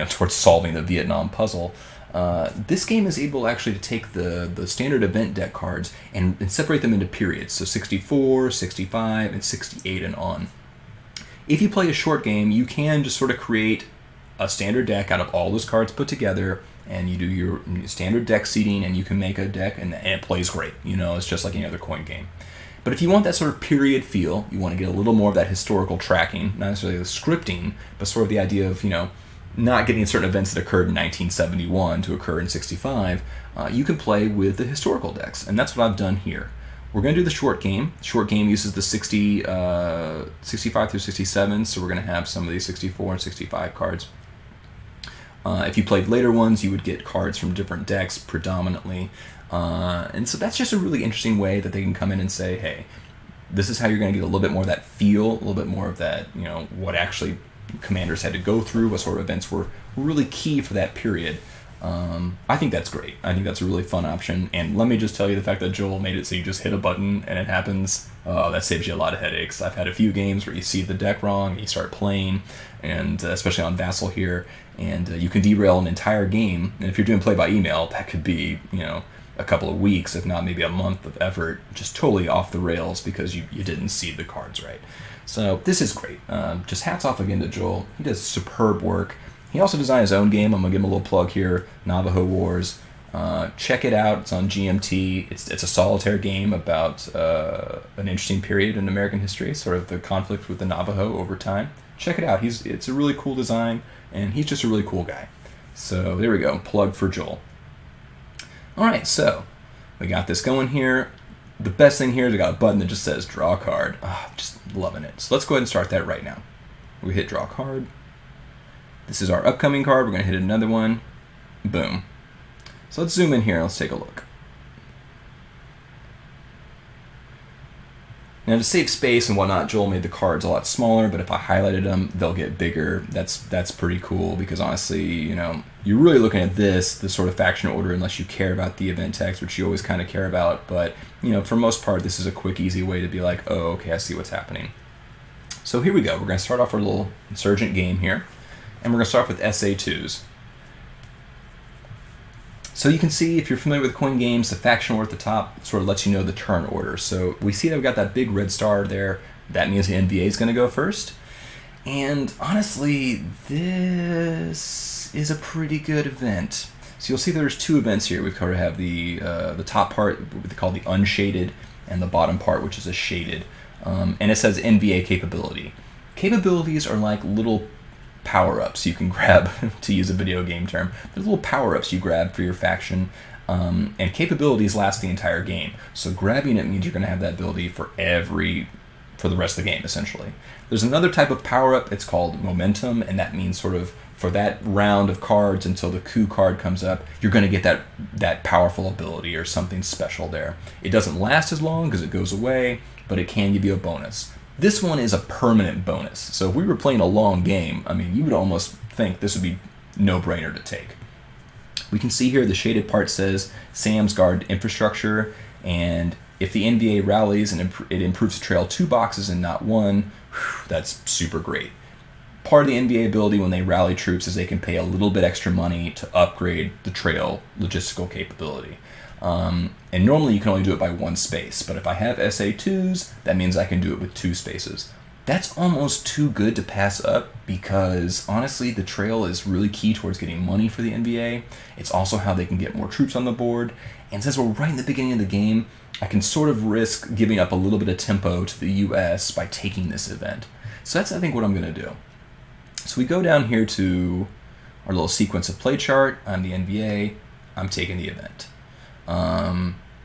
Speaker 1: towards solving the Vietnam puzzle. This game is able actually to take the standard event deck cards and separate them into periods, so 64, 65, and 68 and on. If you play a short game, you can just sort of create a standard deck out of all those cards put together, and you do your standard deck seeding, and you can make a deck, and it plays great. It's just like any other coin game. But if you want that sort of period feel, you want to get a little more of that historical tracking, not necessarily the scripting, but sort of the idea of, not getting certain events that occurred in 1971 to occur in 65, you can play with the historical decks, and that's what I've done here. We're going to do the short game. The short game uses the 65 through 67, so we're going to have some of these 64 and 65 cards. If you played later ones, you would get cards from different decks predominantly. And so that's just a really interesting way that they can come in and say, hey, this is how you're going to get a little bit more of that feel, a little bit more of that, what actually commanders had to go through, what sort of events were really key for that period. I think that's great. I think that's a really fun option. And let me just tell you, the fact that Joel made it so you just hit a button and it happens, that saves you a lot of headaches. I've had a few games where you see the deck wrong, you start playing, and especially on Vassal here, and you can derail an entire game. And if you're doing play by email, that could be, a couple of weeks, if not maybe a month of effort, just totally off the rails because you didn't seed the cards right. So this is great. Just hats off again to Joel. He does superb work. He also designed his own game. I'm going to give him a little plug here, Navajo Wars. Check it out. It's on GMT. It's a solitaire game about an interesting period in American history, sort of the conflict with the Navajo over time. Check it out. It's a really cool design, and he's just a really cool guy. So there we go. Plug for Joel. All right, so we got this going here. The best thing here is we got a button that just says draw a card. Just loving it. So let's go ahead and start that right now. We hit draw card. This is our upcoming card. We're going to hit another one. Boom. So let's zoom in here and let's take a look. Now to save space and whatnot, Joel made the cards a lot smaller, but if I highlighted them, they'll get bigger. That's pretty cool because honestly, you're really looking at the sort of faction order unless you care about the event text, which you always kind of care about. But, for most part, this is a quick, easy way to be like, oh, okay, I see what's happening. So here we go. We're going to start off our little insurgent game here, and we're going to start with SA2s. So you can see, if you're familiar with coin games, the faction order at the top sort of lets you know the turn order. So we see that we've got that big red star there. That means the NVA is going to go first. And honestly, this is a pretty good event. So you'll see there's two events here. We kind of have the top part, what they call the unshaded, and the bottom part, which is a shaded. And it says NVA capability. Capabilities are like little power-ups you can grab, to use a video game term. There's little power-ups you grab for your faction, and capabilities last the entire game. So grabbing it means you're going to have that ability for the rest of the game, essentially. There's another type of power-up, it's called momentum, and that means sort of for that round of cards until the coup card comes up, you're going to get that powerful ability or something special there. It doesn't last as long because it goes away, but it can give you a bonus. This one is a permanent bonus. So if we were playing a long game, you would almost think this would be no-brainer to take. We can see here the shaded part says Sam's Guard infrastructure, and if the NVA rallies and it improves the trail 2 boxes and not 1, that's super great. Part of the NVA ability when they rally troops is they can pay a little bit extra money to upgrade the trail logistical capability. And normally you can only do it by 1 space, but if I have SA2s, that means I can do it with 2 spaces. That's almost too good to pass up because honestly the trail is really key towards getting money for the NVA. It's also how they can get more troops on the board, and since we're right in the beginning of the game, I can sort of risk giving up a little bit of tempo to the US by taking this event. So that's, I think, what I'm going to do. So we go down here to our little sequence of play chart. I'm the NVA, I'm taking the event.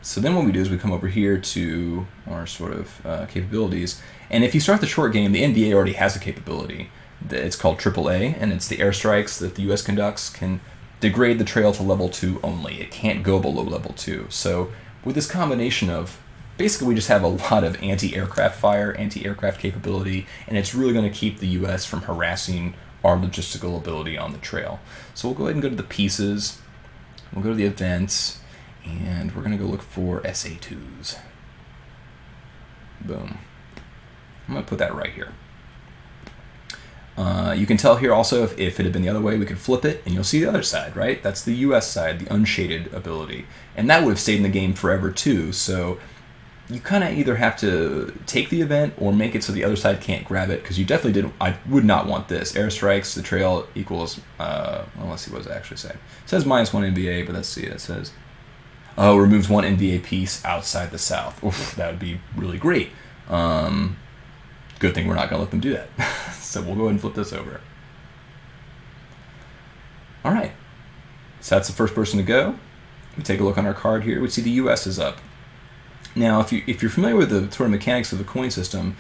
Speaker 1: So then what we do is we come over here to our sort of capabilities, and if you start the short game, the NVA already has a capability. It's called AAA, and it's the airstrikes that the US conducts can degrade the trail to level 2 only. It can't go below level 2. So with this combination of basically we just have a lot of anti-aircraft fire, anti-aircraft capability, and it's really going to keep the U.S. from harassing our logistical ability on the trail. So we'll go ahead and go to the pieces, we'll go to the events, and we're going to go look for SA2s. Boom. I'm going to put that right here. You can tell here also if it had been the other way, we could flip it, and you'll see the other side, right? That's the US side, the unshaded ability. And that would have stayed in the game forever too, so you kind of either have to take the event or make it so the other side can't grab it, because you definitely didn't. I would not want this. Airstrikes, the trail equals, well, let's see what does it actually say. It says -1 NVA, but let's see, it says, oh, removes 1 NVA piece outside the south. Oof, that would be really great. Good thing we're not going to let them do that. So we'll go ahead and flip this over. All right. So that's the first person to go. We take a look on our card here. We see the U.S. is up. Now, if you're familiar with the sort of mechanics of the coin system,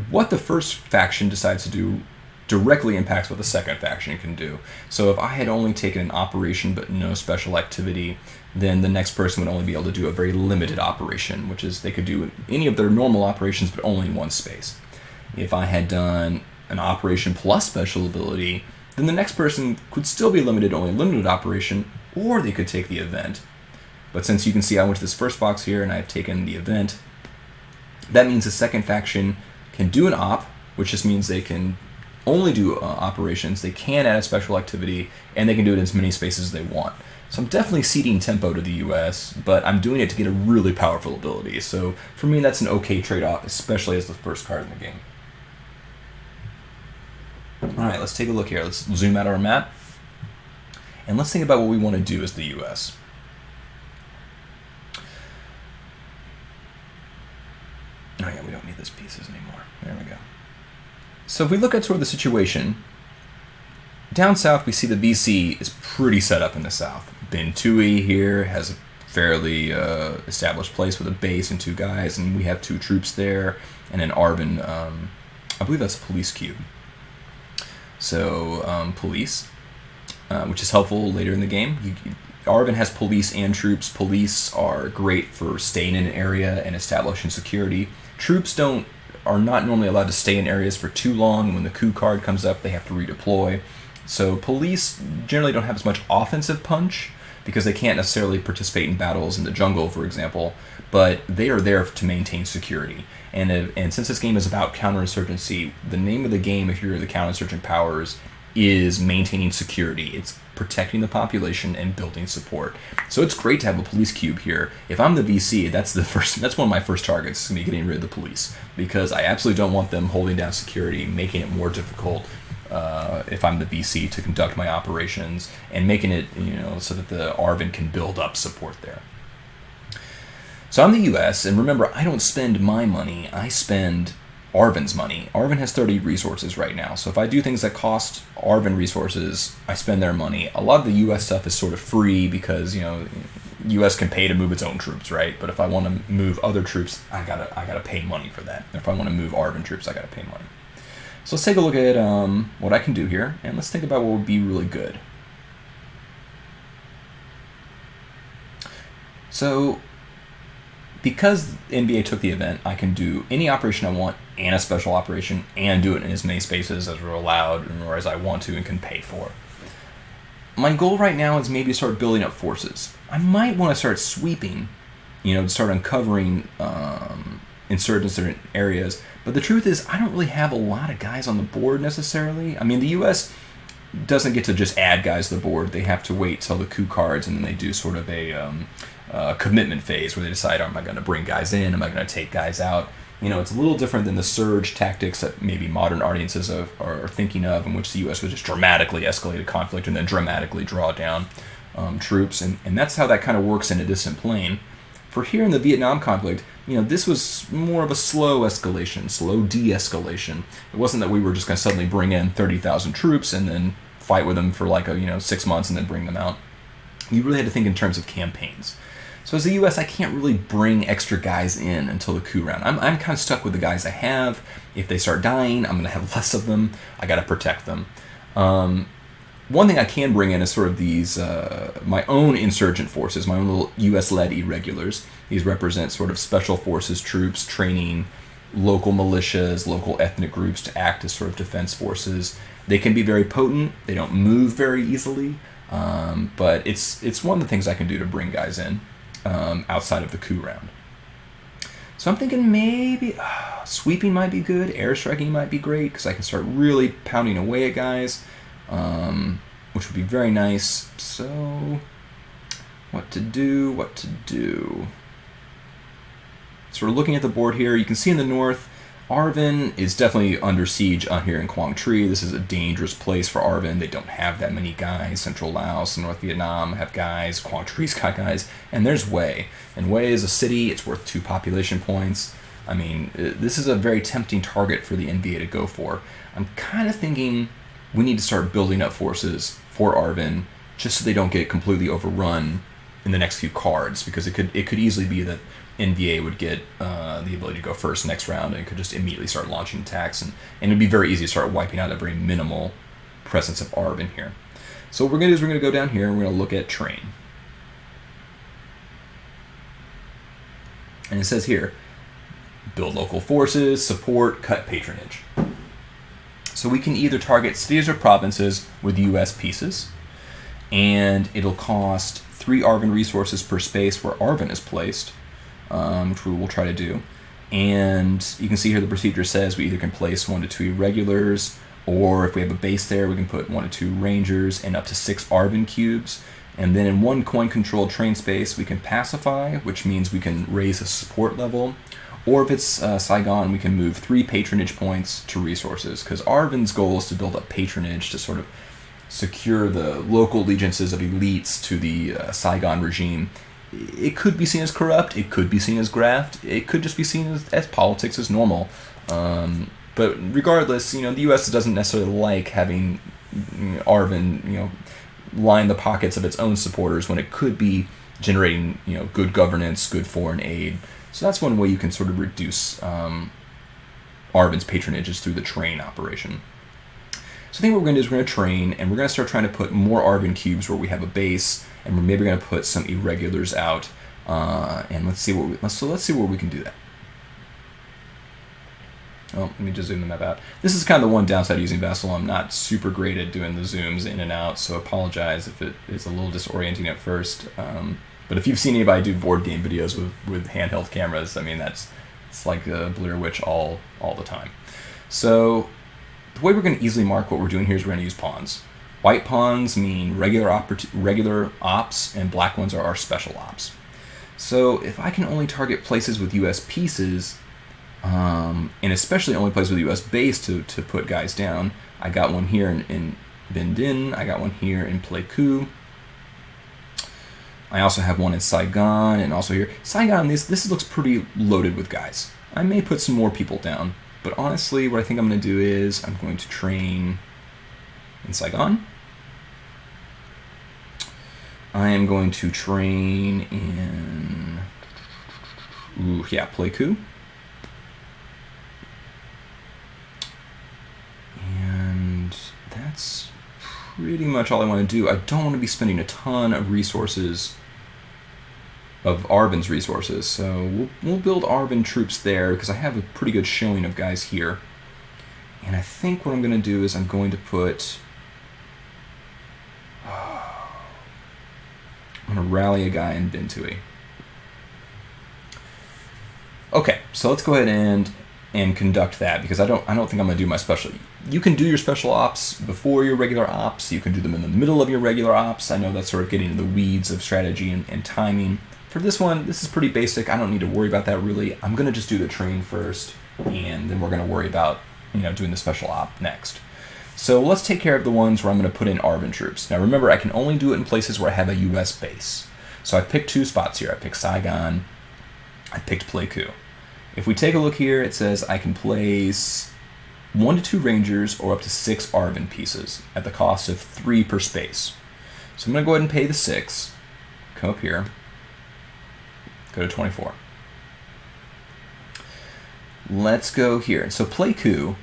Speaker 1: what the first faction decides to do directly impacts what the second faction can do. So if I had only taken an operation but no special activity, then the next person would only be able to do a very limited operation, which is they could do any of their normal operations but only in one space. If I had done an operation plus special ability, then the next person could still be limited to only a limited operation, or they could take the event. But since you can see I went to this first box here and I've taken the event, that means the second faction can do an op, which just means they can only do operations, they can add a special activity, and they can do it in as many spaces as they want. So I'm definitely ceding tempo to the US, but I'm doing it to get a really powerful ability. So for me, that's an okay trade-off, especially as the first card in the game. All right, let's take a look here. Let's zoom out our map, and let's think about what we want to do as the US. Oh yeah, we don't need these pieces anymore. There we go. So if we look at sort of the situation, down south we see the VC is pretty set up in the south. Ben Tui here has a fairly established place with a base and 2 guys, and we have 2 troops there, and an Arvin, I believe that's a police cube. So police, which is helpful later in the game. Arvin has police and troops. Police are great for staying in an area and establishing security. Troops are not normally allowed to stay in areas for too long. When the coup card comes up, they have to redeploy. So police generally don't have as much offensive punch because they can't necessarily participate in battles in the jungle, for example, but they are there to maintain security. And since this game is about counterinsurgency, the name of the game, if you're the counterinsurgent powers, is maintaining security. It's protecting the population and building support. So it's great to have a police cube here. If I'm the VC, that's one of my first targets, is going to be getting rid of the police, because I absolutely don't want them holding down security, making it more difficult if I'm the VC to conduct my operations, and making it so that the Arvin can build up support there. So I'm the US, and remember, I don't spend my money, I spend Arvin's money. Arvin has 30 resources right now, so if I do things that cost Arvin resources, I spend their money. A lot of the US stuff is sort of free because, US can pay to move its own troops, right? But if I want to move other troops, I gotta pay money for that. If I want to move Arvin troops, I gotta pay money. So let's take a look at what I can do here, and let's think about what would be really good. So, because NBA took the event, I can do any operation I want and a special operation and do it in as many spaces as are allowed or as I want to and can pay for. My goal right now is maybe to start building up forces. I might want to start sweeping, to start uncovering insurgents in areas, but the truth is I don't really have a lot of guys on the board necessarily. I mean, the US doesn't get to just add guys to the board. They have to wait till the coup cards, and then they do sort of a commitment phase where they decide, am I going to bring guys in? Am I going to take guys out? It's a little different than the surge tactics that maybe modern audiences are thinking of, in which the U.S. would just dramatically escalate a conflict and then dramatically draw down troops. And that's how that kind of works in a distant plane. For here in the Vietnam conflict, this was more of a slow escalation, slow de-escalation. It wasn't that we were just going to suddenly bring in 30,000 troops and then fight with them for 6 months and then bring them out. You really had to think in terms of campaigns. So as the U.S., I can't really bring extra guys in until the coup round. I'm kind of stuck with the guys I have. If they start dying, I'm going to have less of them. I got to protect them. one thing I can bring in is sort of these, my own insurgent forces, my own little US-led irregulars. These represent sort of special forces troops training local militias, local ethnic groups to act as sort of defense forces. They can be very potent. They don't move very easily, but it's one of the things I can do to bring guys in outside of the coup round. So I'm thinking maybe sweeping might be good, airstriking might be great, because I can start really pounding away at guys, which would be very nice. So what to do? So we're looking at the board here. You can see in the north, Arvin is definitely under siege here in Quang Tri. This is a dangerous place for Arvin. They don't have that many guys. Central Laos and North Vietnam have guys. Quang Tri's got guys. And there's Hue. And Hue is a city. It's worth 2 population points. I mean, this is a very tempting target for the NVA to go for. I'm kind of thinking we need to start building up forces for Arvin just so they don't get completely overrun in the next few cards, because it could easily be that NVA would get the ability to go first next round and could just immediately start launching attacks, and it'd be very easy to start wiping out a very minimal presence of Arvin here. So what we're going to do is we're going to go down here and we're going to look at train. And it says here, build local forces, support, cut patronage. So we can either target cities or provinces with US pieces, and it'll cost 3 Arvin resources per space where Arvin is placed, which we will try to do. And you can see here the procedure says we either can place 1 to 2 irregulars, or if we have a base there, we can put 1 to 2 rangers and up to 6 Arvin cubes. And then in 1 coin-controlled train space, we can pacify, which means we can raise the support level. Or if it's Saigon, we can move 3 patronage points to resources, because Arvin's goal is to build up patronage to sort of secure the local allegiances of elites to the Saigon regime. It could be seen as corrupt, it could be seen as graft, it could just be seen as politics as normal. But regardless, the U.S. doesn't necessarily like having Arvin, line the pockets of its own supporters when it could be generating, good governance, good foreign aid. So that's one way you can sort of reduce Arvin's patronage is through the train operation. So I think what we're going to do is we're going to train, and we're going to start trying to put more Arvin cubes where we have a base, and we're maybe going to put some irregulars out, and let's see where we can do that. Oh, let me just zoom the map out. This is kind of the one downside of using Vassal. I'm not super great at doing the zooms in and out, so apologize if it is a little disorienting at first. But if you've seen anybody do board game videos with handheld cameras, I mean, it's like a Blair Witch all the time. So the way we're going to easily mark what we're doing here is we're going to use pawns. White pawns mean regular ops, and black ones are our special ops. So if I can only target places with US pieces, and especially only places with US base to put guys down, I got one here in Binh Dinh, I got one here in Pleiku. I also have one in Saigon, and also here. Saigon, this looks pretty loaded with guys. I may put some more people down, but honestly, what I think I'm going to do is I'm going to train in Saigon. I am going to train in, Pleiku. And that's pretty much all I want to do. I don't want to be spending a ton of resources, of Arvin's resources, so we'll build Arvin troops there because I have a pretty good showing of guys here. And I think what I'm going to do is I'm going to put, I'm going to rally a guy in Binh Thuy. Okay, so let's go ahead and conduct that, because I don't think I'm going to do my special. You can do your special ops before your regular ops. You can do them in the middle of your regular ops. I know that's sort of getting into the weeds of strategy and timing. For this one, this is pretty basic. I don't need to worry about that really. I'm going to just do the train first, and then we're going to worry about doing the special op next. So let's take care of the ones where I'm going to put in Arvin troops. Now remember, I can only do it in places where I have a US base. So I picked 2 spots here. I picked Saigon. I picked Pleiku. If we take a look here, it says I can place 1 to 2 rangers or up to 6 Arvin pieces at the cost of 3 per space. So I'm going to go ahead and pay the 6. Come up here. Go to 24. Let's go here. So Pleiku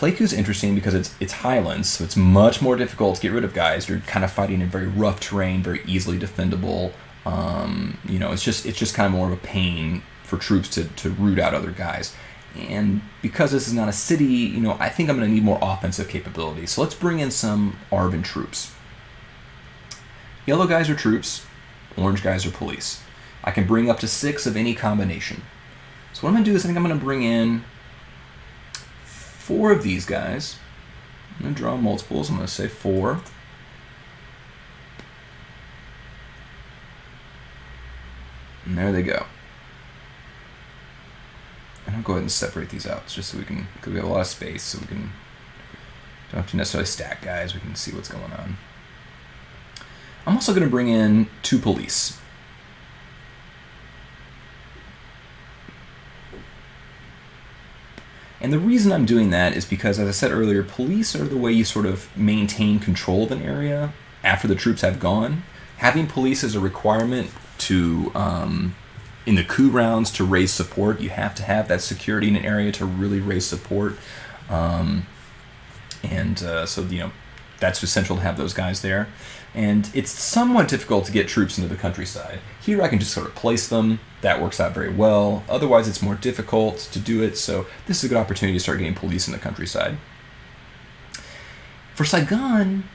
Speaker 1: Pleiku interesting because it's highlands, so it's much more difficult to get rid of guys. You're kind of fighting in very rough terrain, very easily defendable. It's just kind of more of a pain for troops to root out other guys. And because this is not a city, I think I'm going to need more offensive capability. So let's bring in some ARVN troops. Yellow guys are troops, orange guys are police. I can bring up to 6 of any combination. So what I'm going to do is I think I'm going to bring in 4 of these guys. I'm going to draw multiples. I'm going to say 4. And there they go. And I'll go ahead and separate these out just so because we have a lot of space, so don't have to necessarily stack guys. We can see what's going on. I'm also going to bring in 2 police. And the reason I'm doing that is because, as I said earlier, police are the way you sort of maintain control of an area after the troops have gone. Having police is a requirement to, in the coup rounds, to raise support. You have to have that security in an area to really raise support. So that's essential to have those guys there. And it's somewhat difficult to get troops into the countryside. Here I can just sort of place them. That works out very well. Otherwise it's more difficult to do it, so this is a good opportunity to start getting police in the countryside. For Saigon,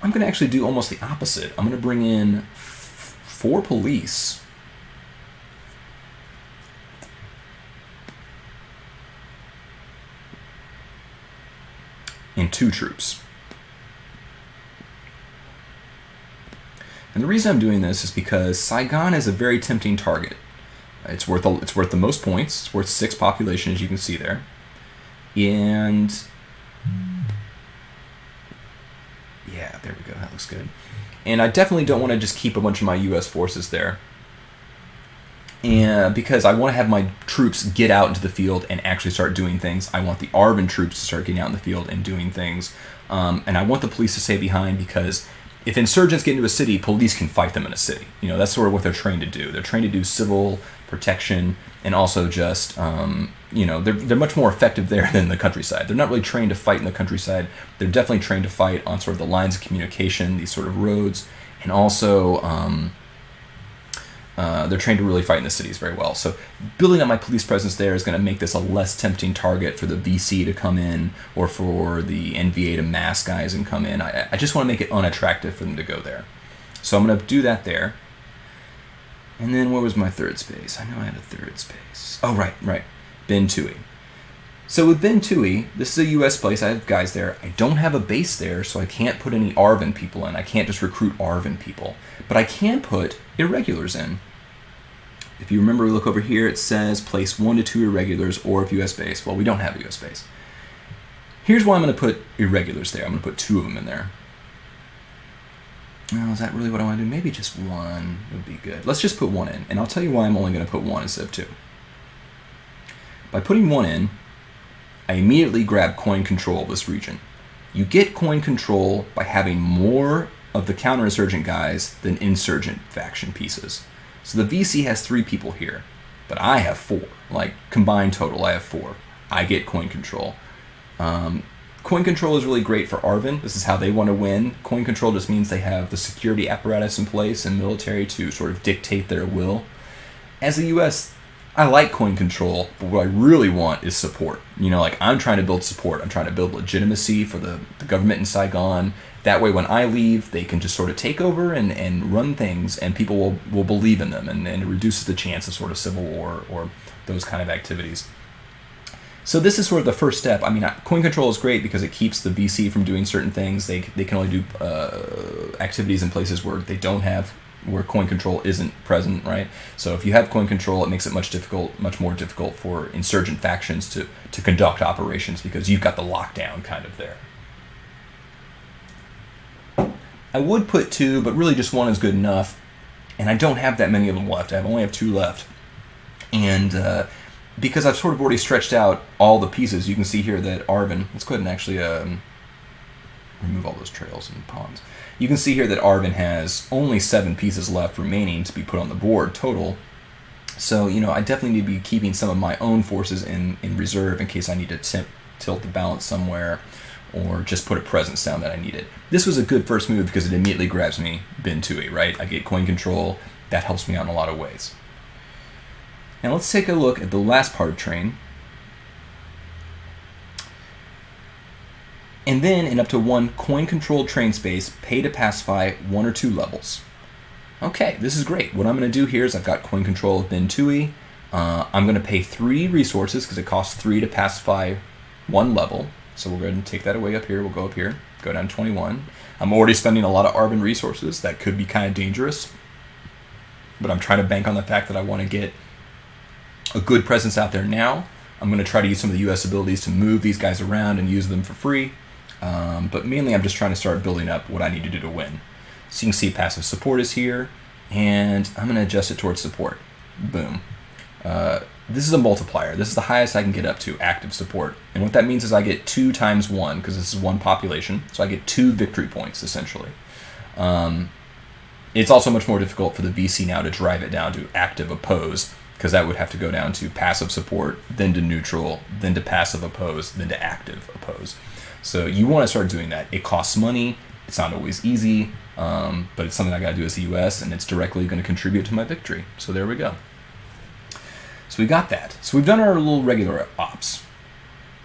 Speaker 1: I'm going to actually do almost the opposite. I'm going to bring in 4 police. And 2 troops. And the reason I'm doing this is because Saigon is a very tempting target. It's worth the most points. It's worth 6 population, as you can see there. And yeah, there we go. That looks good. And I definitely don't want to just keep a bunch of my U.S. forces there. And because I want to have my troops get out into the field and actually start doing things. I want the ARVN troops to start getting out in the field and doing things. And I want the police to stay behind because if insurgents get into a city, police can fight them in a city. That's sort of what they're trained to do. They're trained to do civil protection and also just, they're much more effective there than the countryside. They're not really trained to fight in the countryside. They're definitely trained to fight on sort of the lines of communication, these sort of roads, and also they're trained to really fight in the cities very well. So building up my police presence there is going to make this a less tempting target for the VC to come in or for the NVA to mass guys and come in. I just want to make it unattractive for them to go there. So I'm going to do that there. And then where was my third space? I know I had a third space. Oh, right. Ben Tui. So with Ben Tui, this is a U.S. place. I have guys there. I don't have a base there, so I can't put any ARVN people in. I can't just recruit ARVN people. But I can put irregulars in. If you remember, we look over here, it says place 1 to 2 irregulars or if U.S. base. Well, we don't have a U.S. base. Here's why I'm going to put irregulars there. I'm going to put 2 of them in there. Oh, is that really what I want to do? Maybe just 1 would be good. Let's just put 1 in, and I'll tell you why I'm only going to put 1 instead of 2. By putting 1 in, I immediately grab coin control of this region. You get coin control by having more of the counterinsurgent guys than insurgent faction pieces. So the VC has 3 people here, but I have 4. Like, combined total, I have 4. I get coin control. Coin control is really great for ARVN. This is how they want to win. Coin control just means they have the security apparatus in place and military to sort of dictate their will. As the U.S., I like coin control, but what I really want is support. I'm trying to build support. I'm trying to build legitimacy for the government in Saigon. That way, when I leave, they can just sort of take over and run things, and people will believe in them, and it reduces the chance of sort of civil war or those kind of activities. So this is sort of the first step. Coin control is great because it keeps the VC from doing certain things. They can only do activities in places where where coin control isn't present, right? So if you have coin control, it makes it much more difficult for insurgent factions to conduct operations because you've got the lockdown kind of there. I would put 2, but really just 1 is good enough. And I don't have that many of them left. I only have 2 left. And because I've sort of already stretched out all the pieces, you can see here that ARVN, let's go ahead and actually remove all those trails and ponds. You can see here that ARVN has only 7 pieces left remaining to be put on the board total. So, I definitely need to be keeping some of my own forces in reserve in case I need to tilt the balance somewhere, or just put a presence down that I needed. This was a good first move because it immediately grabs me bin Tui, right? I get coin control. That helps me out in a lot of ways. Now let's take a look at the last part of train. And then in up to 1 coin-controlled train space, pay to pacify 1 or 2 levels. Okay, this is great. What I'm going to do here is I've got coin control of bin Tui. I'm going to pay 3 resources because it costs 3 to pacify 1 level. So we'll go ahead and take that away up here. We'll go up here, go down to 21. I'm already spending a lot of Arben resources. That could be kind of dangerous. But I'm trying to bank on the fact that I want to get a good presence out there now. I'm going to try to use some of the US abilities to move these guys around and use them for free. But mainly I'm just trying to start building up what I need to do to win. So you can see passive support is here, and I'm going to adjust it towards support. Boom. This is a multiplier. This is the highest I can get up to, active support. And what that means is I get 2 times 1, because this is 1 population, so I get 2 victory points, essentially. It's also much more difficult for the VC now to drive it down to active oppose, because that would have to go down to passive support, then to neutral, then to passive oppose, then to active oppose. So you want to start doing that. It costs money. It's not always easy, but it's something I got to do as the US, and it's directly going to contribute to my victory. So there we go. So we got that. So we've done our little regular ops.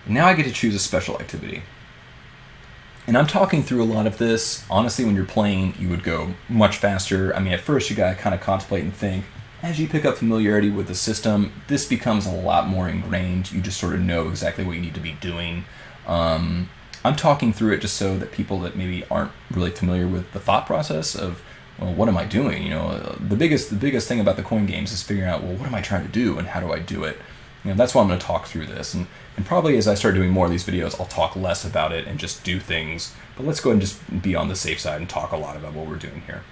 Speaker 1: Now I get to choose a special activity. And I'm talking through a lot of this. Honestly, when you're playing, you would go much faster. I mean, at first you got to kind of contemplate and think. As you pick up familiarity with the system, this becomes a lot more ingrained. You just sort of know exactly what you need to be doing. I'm talking through it just so that people that maybe aren't really familiar with the thought process of, well, what am I doing? You know, the biggest thing about the coin games is figuring out, well, what am I trying to do and how do I do it? You know, that's why I'm going to talk through this. And probably as I start doing more of these videos, I'll talk less about it and just do things. But let's go ahead and just be on the safe side and talk a lot about what we're doing here.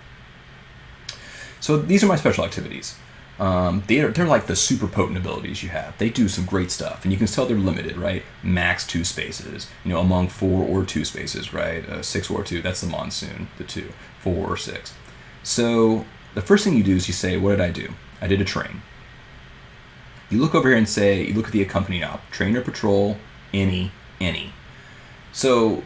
Speaker 1: So these are my special activities. They're like the super potent abilities you have. They do some great stuff, and you can tell they're limited, right? Max 2 spaces, you know, among 4 or 2 spaces, right? 6 or 2, that's the monsoon, the 2, 4 or 6. So the first thing you do is you say, what did I do? I did a train. You look over here and say, you look at the accompanying op, train or patrol, any. So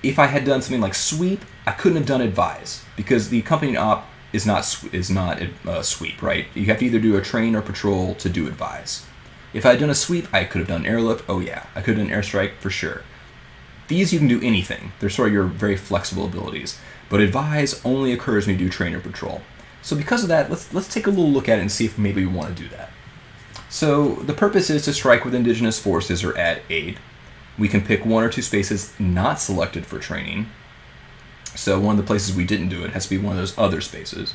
Speaker 1: if I had done something like sweep, I couldn't have done advise, because the accompanying op is not sweep, right? You have to either do a train or patrol to do advise. If I had done a sweep, I could have done airlift. Oh yeah, I could have done airstrike for sure. These you can do anything. They're sort of your very flexible abilities. But advise only occurs when you do train or patrol. So because of that, let's take a little look at it and see if maybe we want to do that. So the purpose is to strike with indigenous forces or add aid. We can pick 1 or 2 spaces not selected for training. So one of the places we didn't do it has to be one of those other spaces.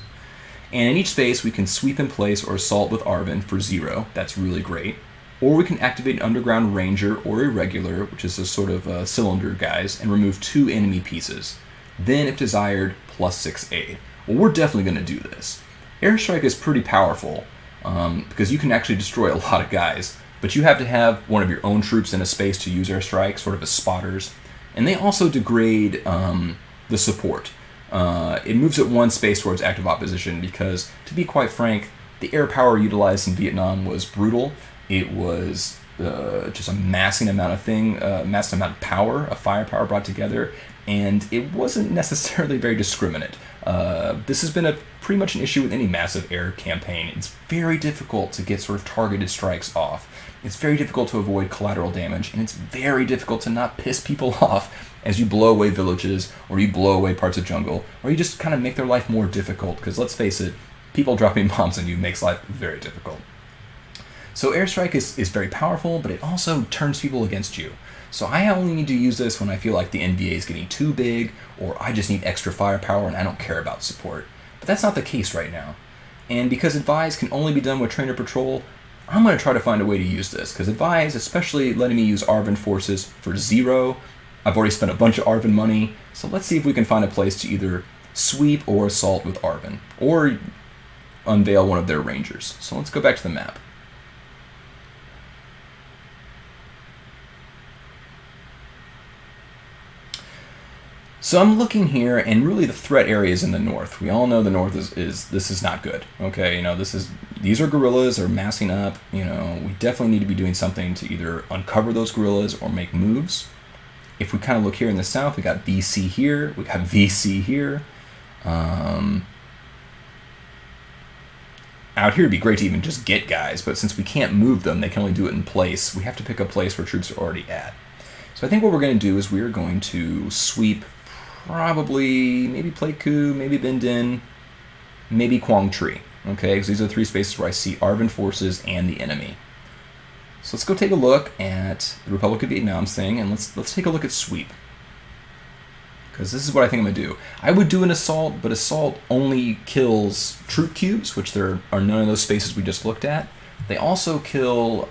Speaker 1: And in each space, we can sweep in place or assault with Arben for 0. That's really great. Or we can activate Underground Ranger or Irregular, which is a sort of cylinder guys, and remove 2 enemy pieces. Then, if desired, plus 6 aid. Well, we're definitely going to do this. Airstrike is pretty powerful because you can actually destroy a lot of guys, but you have to have one of your own troops in a space to use airstrike, sort of as spotters. And they also degrade the support. It moves it 1 space towards active opposition because, to be quite frank, the air power utilized in Vietnam was brutal. It was just a massive amount of power, of firepower brought together, and it wasn't necessarily very discriminate. This has been pretty much an issue with any massive air campaign. It's very difficult to get sort of targeted strikes off. It's very difficult to avoid collateral damage, and it's very difficult to not piss people off as you blow away villages, or you blow away parts of jungle, or you just kind of make their life more difficult, because let's face it, people dropping bombs on you makes life very difficult. So airstrike is very powerful, but it also turns people against you. So I only need to use this when I feel like the NVA is getting too big, or I just need extra firepower and I don't care about support. But that's not the case right now. And because advise can only be done with trainer patrol, I'm going to try to find a way to use this, because advise, especially letting me use Arben forces for 0, I've already spent a bunch of Arben money, so let's see if we can find a place to either sweep or assault with Arben, or unveil one of their rangers. So let's go back to the map. So I'm looking here, and really the threat area is in the north. We all know the north is this is not good. Okay, these are guerrillas are massing up. We definitely need to be doing something to either uncover those guerrillas or make moves. If we kind of look here in the south, we got BC here, we got VC here. Out here it'd be great to even just get guys, but since we can't move them, they can only do it in place. We have to pick a place where troops are already at. So I think what we're going to do is we're going to sweep probably maybe Pleiku, maybe Bin Din, maybe Quang Tri. Okay, because these are the three spaces where I see ARVN forces and the enemy. So let's go take a look at the Republic of Vietnam's thing, and let's take a look at sweep. Because this is what I think I'm going to do. I would do an assault, but assault only kills troop cubes, which there are none of those spaces we just looked at. They also kill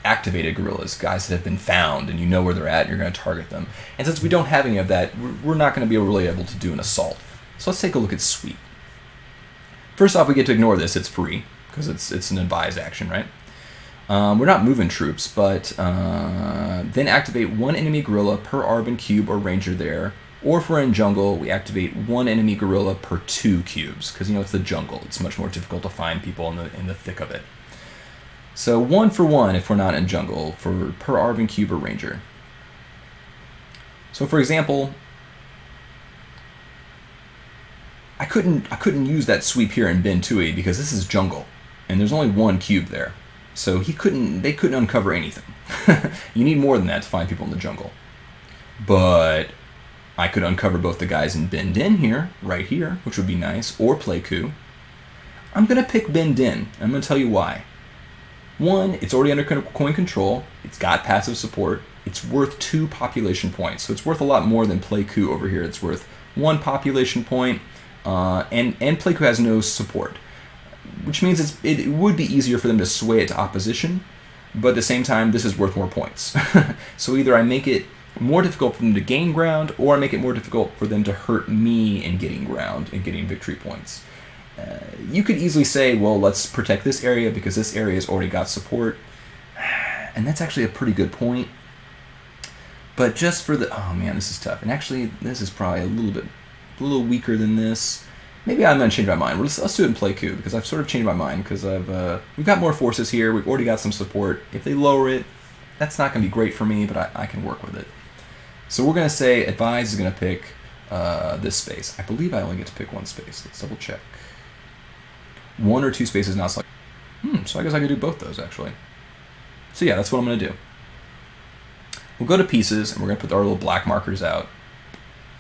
Speaker 1: activated guerrillas, guys that have been found, and you know where they're at, and you're going to target them. And since we don't have any of that, we're not going to be really able to do an assault. So let's take a look at sweep. First off, we get to ignore this. It's free, because it's an advised action, right? We're not moving troops, but then activate one enemy guerrilla per ARVN cube or ranger there. Or if we're in jungle, we activate one enemy guerrilla per 2 cubes, because it's the jungle. It's much more difficult to find people in the thick of it. So 1 for 1 if we're not in jungle per ARVN cube or ranger. So for example, I couldn't use that sweep here in Bin Tui because this is jungle, and there's only 1 cube there. So they couldn't uncover anything. You need more than that to find people in the jungle. But I could uncover both the guys in Bin Din here, right here, which would be nice, or Pleiku. I'm going to pick Bin Din. I'm going to tell you why. 1, it's already under coin control. It's got passive support. It's worth 2 population points. So it's worth a lot more than Pleiku over here. It's worth 1 population point, and Pleiku has no support. Which means it would be easier for them to sway it to opposition, but at the same time, this is worth more points. So either I make it more difficult for them to gain ground, or I make it more difficult for them to hurt me in getting ground and getting victory points. You could easily say, well, let's protect this area because this area has already got support, and that's actually a pretty good point. But just for the... Oh man, this is tough. And actually, this is probably a little weaker than this. Maybe I'm going to change my mind. Let's do it in Pleiku, because I've sort of changed my mind, because we've got more forces here, we've already got some support. If they lower it, that's not going to be great for me, but I can work with it. So we're going to say Advise is going to pick this space. I believe I only get to pick 1 space. Let's double check. 1 or 2 spaces now. So I guess I could do both those, actually. So yeah, that's what I'm going to do. We'll go to pieces, and we're going to put our little black markers out.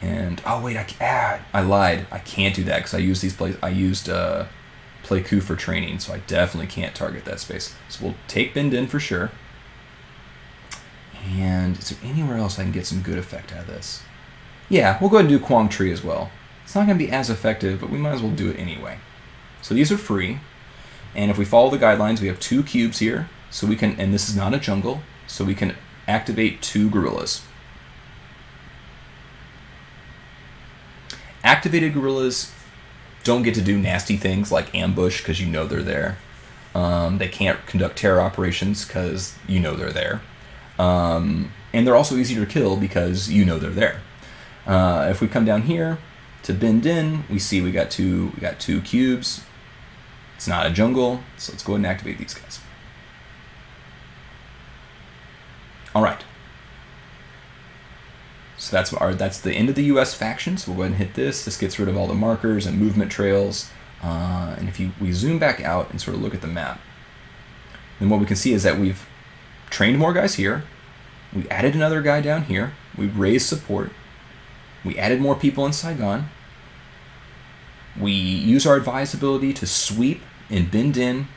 Speaker 1: And oh wait, I lied. I can't do that because I used Pleiku for training, so I definitely can't target that space. So we'll take Bin Din for sure. And is there anywhere else I can get some good effect out of this? Yeah, we'll go ahead and do Quang Tri as well. It's not going to be as effective, but we might as well do it anyway. So these are free, and if we follow the guidelines, we have 2 cubes here, so we can, and this is not a jungle, so we can activate 2 guerrillas. Activated guerrillas don't get to do nasty things like ambush because you know they're there. They can't conduct terror operations because you know they're there. And they're also easier to kill because you know they're there. If we come down here to Bin Din, we see we got two cubes. It's not a jungle, so let's go ahead and activate these guys. All right. So that's the end of the U.S. faction. So we'll go ahead and hit this. This gets rid of all the markers and movement trails. And if we zoom back out and sort of look at the map, then what we can see is that we've trained more guys here. We added another guy down here. We raised support. We added more people in Saigon. We use our advised ability to sweep in Bin Din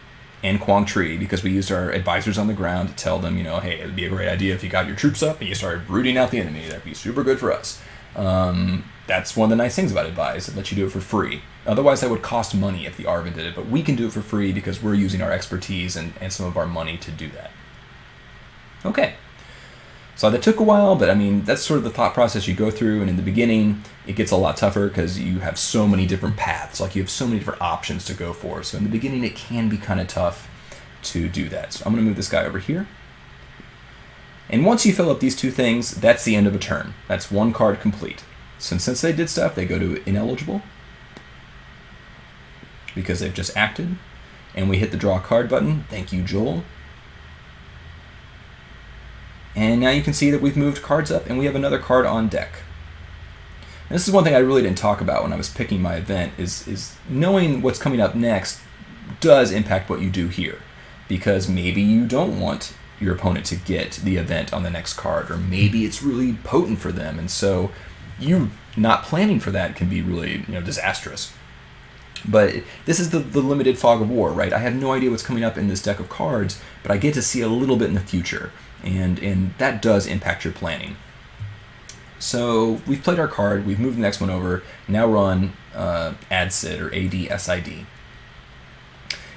Speaker 1: and Quang Tri because we used our advisors on the ground to tell them, hey, it'd be a great idea if you got your troops up and you started rooting out the enemy. That'd be super good for us. That's one of the nice things about Advise. It lets you do it for free. Otherwise, that would cost money if the ARVN did it, but we can do it for free because we're using our expertise and some of our money to do that. Okay. So that took a while, but that's sort of the thought process you go through, and in the beginning, it gets a lot tougher because you have so many different paths, like you have so many different options to go for. So in the beginning, it can be kind of tough to do that. So I'm going to move this guy over here. And once you fill up these 2 things, that's the end of a turn. That's 1 card complete. Since they did stuff, they go to ineligible because they've just acted. And we hit the draw card button. Thank you, Joel. And now you can see that we've moved cards up and we have another card on deck. And this is one thing I really didn't talk about when I was picking my event is knowing what's coming up next does impact what you do here. Because maybe you don't want your opponent to get the event on the next card, or maybe it's really potent for them, and so you not planning for that can be really disastrous. But this is the limited fog of war, right? I have no idea what's coming up in this deck of cards, but I get to see a little bit in the future, and that does impact your planning. So we've played our card, we've moved the next one over, now run ADSID or ADSID.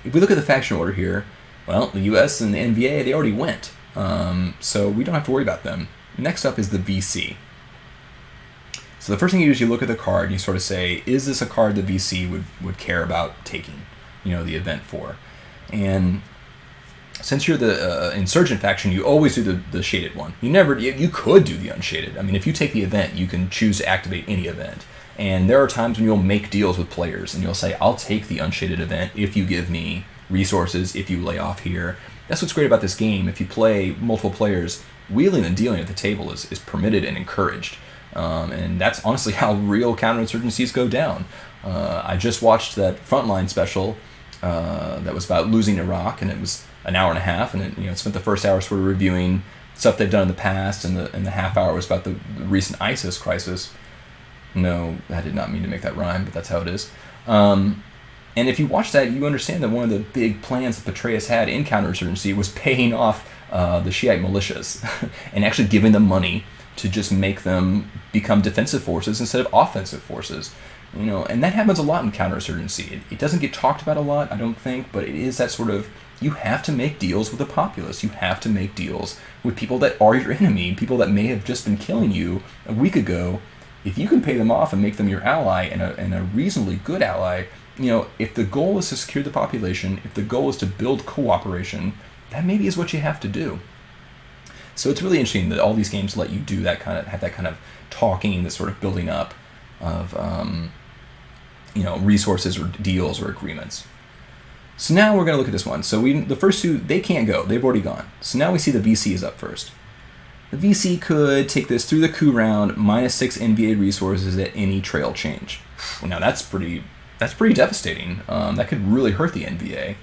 Speaker 1: If we look at the faction order here, well, the US and the NBA, they already went, so we don't have to worry about them. Next up is the VC. So the first thing you do is you look at the card and you sort of say, is this a card the VC would care about taking, the event for? And since you're the insurgent faction, you always do the shaded one. You could do the unshaded. I mean, if you take the event, you can choose to activate any event. And there are times when you'll make deals with players and you'll say, I'll take the unshaded event if you give me resources, if you lay off here. That's what's great about this game. If you play multiple players, wheeling and dealing at the table is permitted and encouraged. And that's honestly how real counterinsurgencies go down. I just watched that Frontline special that was about losing Iraq, and it was an hour and a half, and it spent the first hour sort of reviewing stuff they've done in the past, and the half hour was about the recent ISIS crisis. No, I did not mean to make that rhyme, but that's how it is. And if you watch that, you understand that one of the big plans that Petraeus had in counterinsurgency was paying off the Shiite militias and actually giving them money to just make them become defensive forces instead of offensive forces. And that happens a lot in counterinsurgency. It doesn't get talked about a lot, I don't think, but it is that sort of, you have to make deals with the populace. You have to make deals with people that are your enemy, people that may have just been killing you a week ago. If you can pay them off and make them your ally and a reasonably good ally, if the goal is to secure the population, if the goal is to build cooperation, that maybe is what you have to do. So it's really interesting that all these games let you do that have that kind of talking, this sort of building up of resources or deals or agreements. So now we're going to look at this one. So the first two, they can't go. They've already gone. So now we see the VC is up first. The VC could take this through the coup round, -6 NBA resources at any trail change. Now that's pretty devastating. That could really hurt the NBA.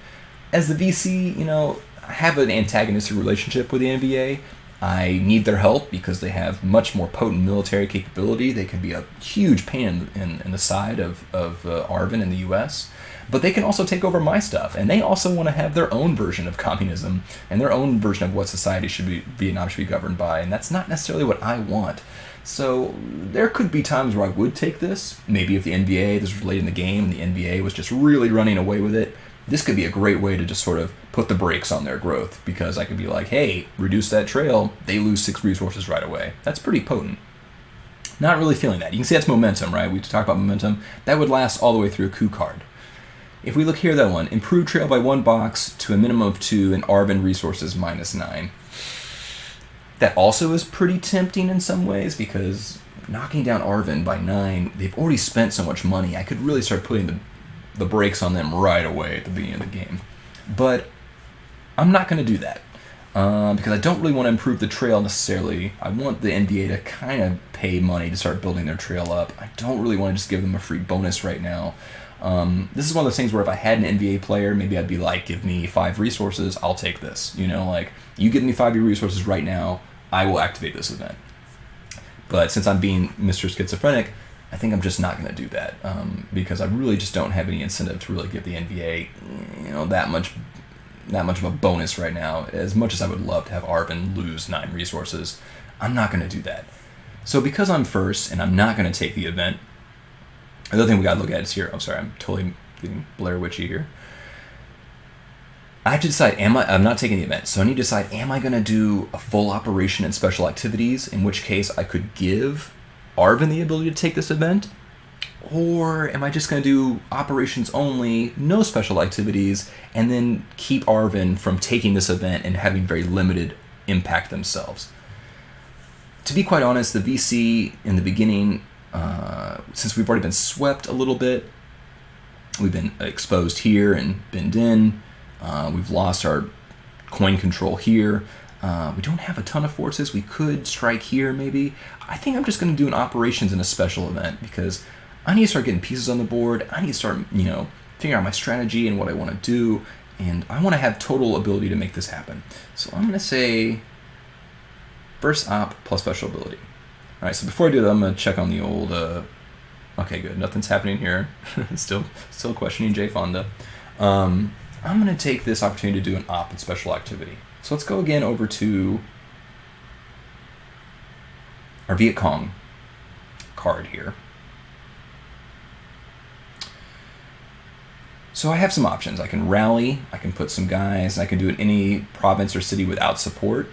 Speaker 1: As the VC, I have an antagonistic relationship with the NBA. I need their help because they have much more potent military capability. They can be a huge pain in the side of Arvin in the US. But they can also take over my stuff. And they also want to have their own version of communism and their own version of what society Vietnam should be governed by. And that's not necessarily what I want. So there could be times where I would take this. Maybe if the NBA, this was late in the game, and the NBA was just really running away with it, this could be a great way to just sort of put the brakes on their growth, because I could be like, hey, reduce that trail, they lose 6 resources right away. That's pretty potent. Not really feeling that. You can see that's momentum, right? We talked about momentum. That would last all the way through a coup card. If we look here, that one, improve trail by 1 box to a minimum of 2 and Arvin resources -9. That also is pretty tempting in some ways, because knocking down Arvin by 9, they've already spent so much money. I could really start putting the brakes on them right away at the beginning of the game. But I'm not going to do that because I don't really want to improve the trail necessarily. I want the NBA to kind of pay money to start building their trail up. I don't really want to just give them a free bonus right now. This is one of those things where if I had an NBA player, maybe I'd be like, give me 5 resources, I'll take this. You give me 5 resources right now, I will activate this event. But since I'm being Mr. Schizophrenic, I think I'm just not going to do that because I really just don't have any incentive to really give the NBA, that much of a bonus right now. As much as I would love to have Arvin lose 9 resources, I'm not going to do that. So because I'm first and I'm not going to take the event, another thing we got to look at is here. I'm sorry, I'm totally getting Blair Witchy here. I have to decide, I'm not taking the event, so I need to decide, am I going to do a full operation and special activities, in which case I could give Arvin the ability to take this event? Or am I just going to do operations only, no special activities, and then keep Arvin from taking this event and having very limited impact themselves? To be quite honest, the VC in the beginning, Since we've already been swept a little bit, we've been exposed here and binned in. We've lost our coin control here. We don't have a ton of forces. We could strike here maybe. I think I'm just going to do an operations in a special event because I need to start getting pieces on the board. I need to start, figuring out my strategy and what I want to do. And I want to have total ability to make this happen. So I'm going to say burst op plus special ability. All right, so before I do that, I'm going to check on the old... okay, good. Nothing's happening here. Still questioning Jay Fonda. I'm going to take this opportunity to do an op and special activity. So let's go again over to our Viet Cong card here. So I have some options. I can rally, I can put some guys, I can do it in any province or city without support.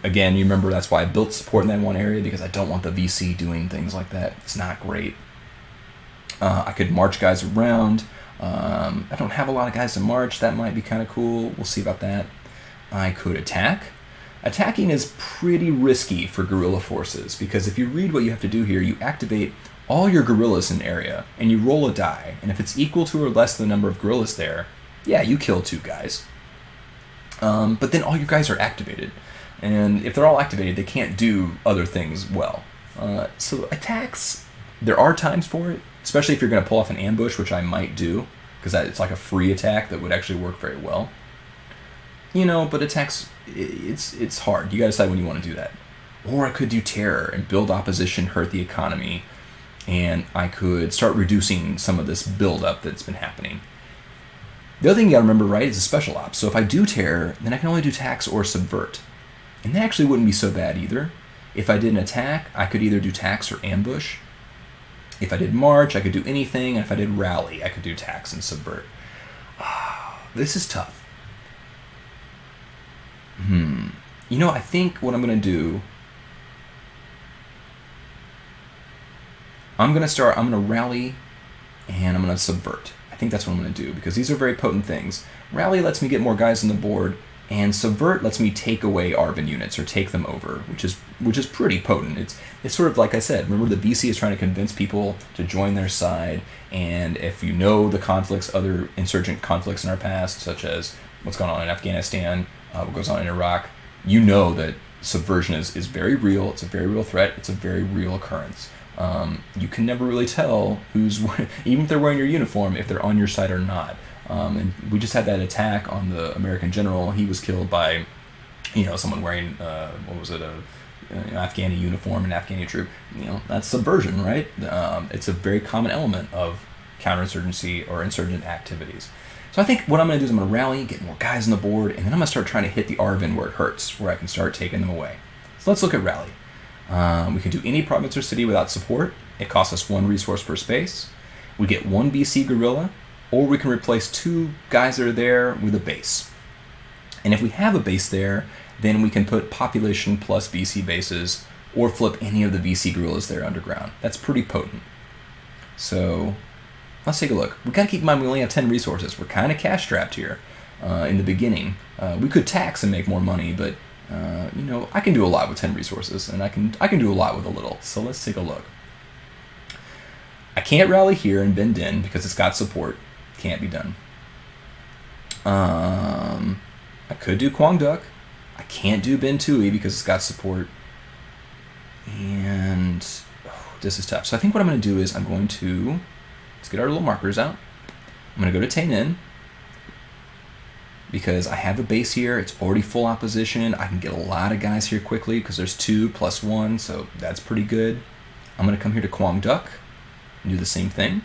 Speaker 1: Again, you remember that's why I built support in that one area, because I don't want the VC doing things like that. It's not great. I could march guys around. I don't have a lot of guys to march. That might be kind of cool. We'll see about that. I could attack. Attacking is pretty risky for guerrilla forces, because if you read what you have to do here, you activate all your guerrillas in the area, and you roll a die, and if it's equal to or less than the number of guerrillas there, yeah, you kill 2 guys. But then all your guys are activated, and if they're all activated, they can't do other things well. So attacks, there are times for it, especially if you're going to pull off an ambush, which I might do, because it's like a free attack that would actually work very well. But attacks, it's hard. You got to decide when you want to do that. Or I could do terror and build opposition, hurt the economy, and I could start reducing some of this buildup that's been happening. The other thing you gotta remember, right, is a special ops. So if I do terror, then I can only do tax or subvert. And that actually wouldn't be so bad either. If I did an attack, I could either do tax or ambush. If I did march, I could do anything. And if I did rally, I could do tax and subvert. This is tough. I think what I'm gonna do, I'm gonna rally and I'm gonna subvert. I think that's what I'm gonna do, because these are very potent things. Rally lets me get more guys on the board, and subvert lets me take away Arvin units or take them over, which is pretty potent. It's sort of like I said, remember the VC is trying to convince people to join their side, and if you know the conflicts, other insurgent conflicts in our past, such as what's going on in Afghanistan, what goes on in Iraq, you know that subversion is very real. It's a very real threat. It's a very real occurrence. You can never really tell who's, even if they're wearing your uniform, if they're on your side or not. And we just had that attack on the American general. He was killed by, someone wearing, an Afghani uniform, an Afghani troop. That's subversion, right? It's a very common element of counterinsurgency or insurgent activities. So I think what I'm going to do is I'm going to rally, get more guys on the board, and then I'm going to start trying to hit the Arvin where it hurts, where I can start taking them away. So let's look at rally. We can do any province or city without support. It costs us 1 resource per space. We get 1 BC guerrilla, or we can replace 2 guys that are there with a base. And if we have a base there, then we can put population plus BC bases, or flip any of the VC guerrillas there underground. That's pretty potent. So let's take a look. We've got to keep in mind we only have 10 resources. We're kind of cash strapped here in the beginning. We could tax and make more money, but I can do a lot with 10 resources, and I can do a lot with a little. So let's take a look. I can't rally here and bend in because it's got support. Can't be done. I could do Quang Duc. I can't do Ben Tui because it's got support. And this is tough. So I think what I'm going to do is let's get our little markers out. I'm going to go to Tay Ninh, because I have a base here. It's already full opposition. I can get a lot of guys here quickly because there's 2 plus 1, so that's pretty good. I'm going to come here to Quang Duc and do the same thing.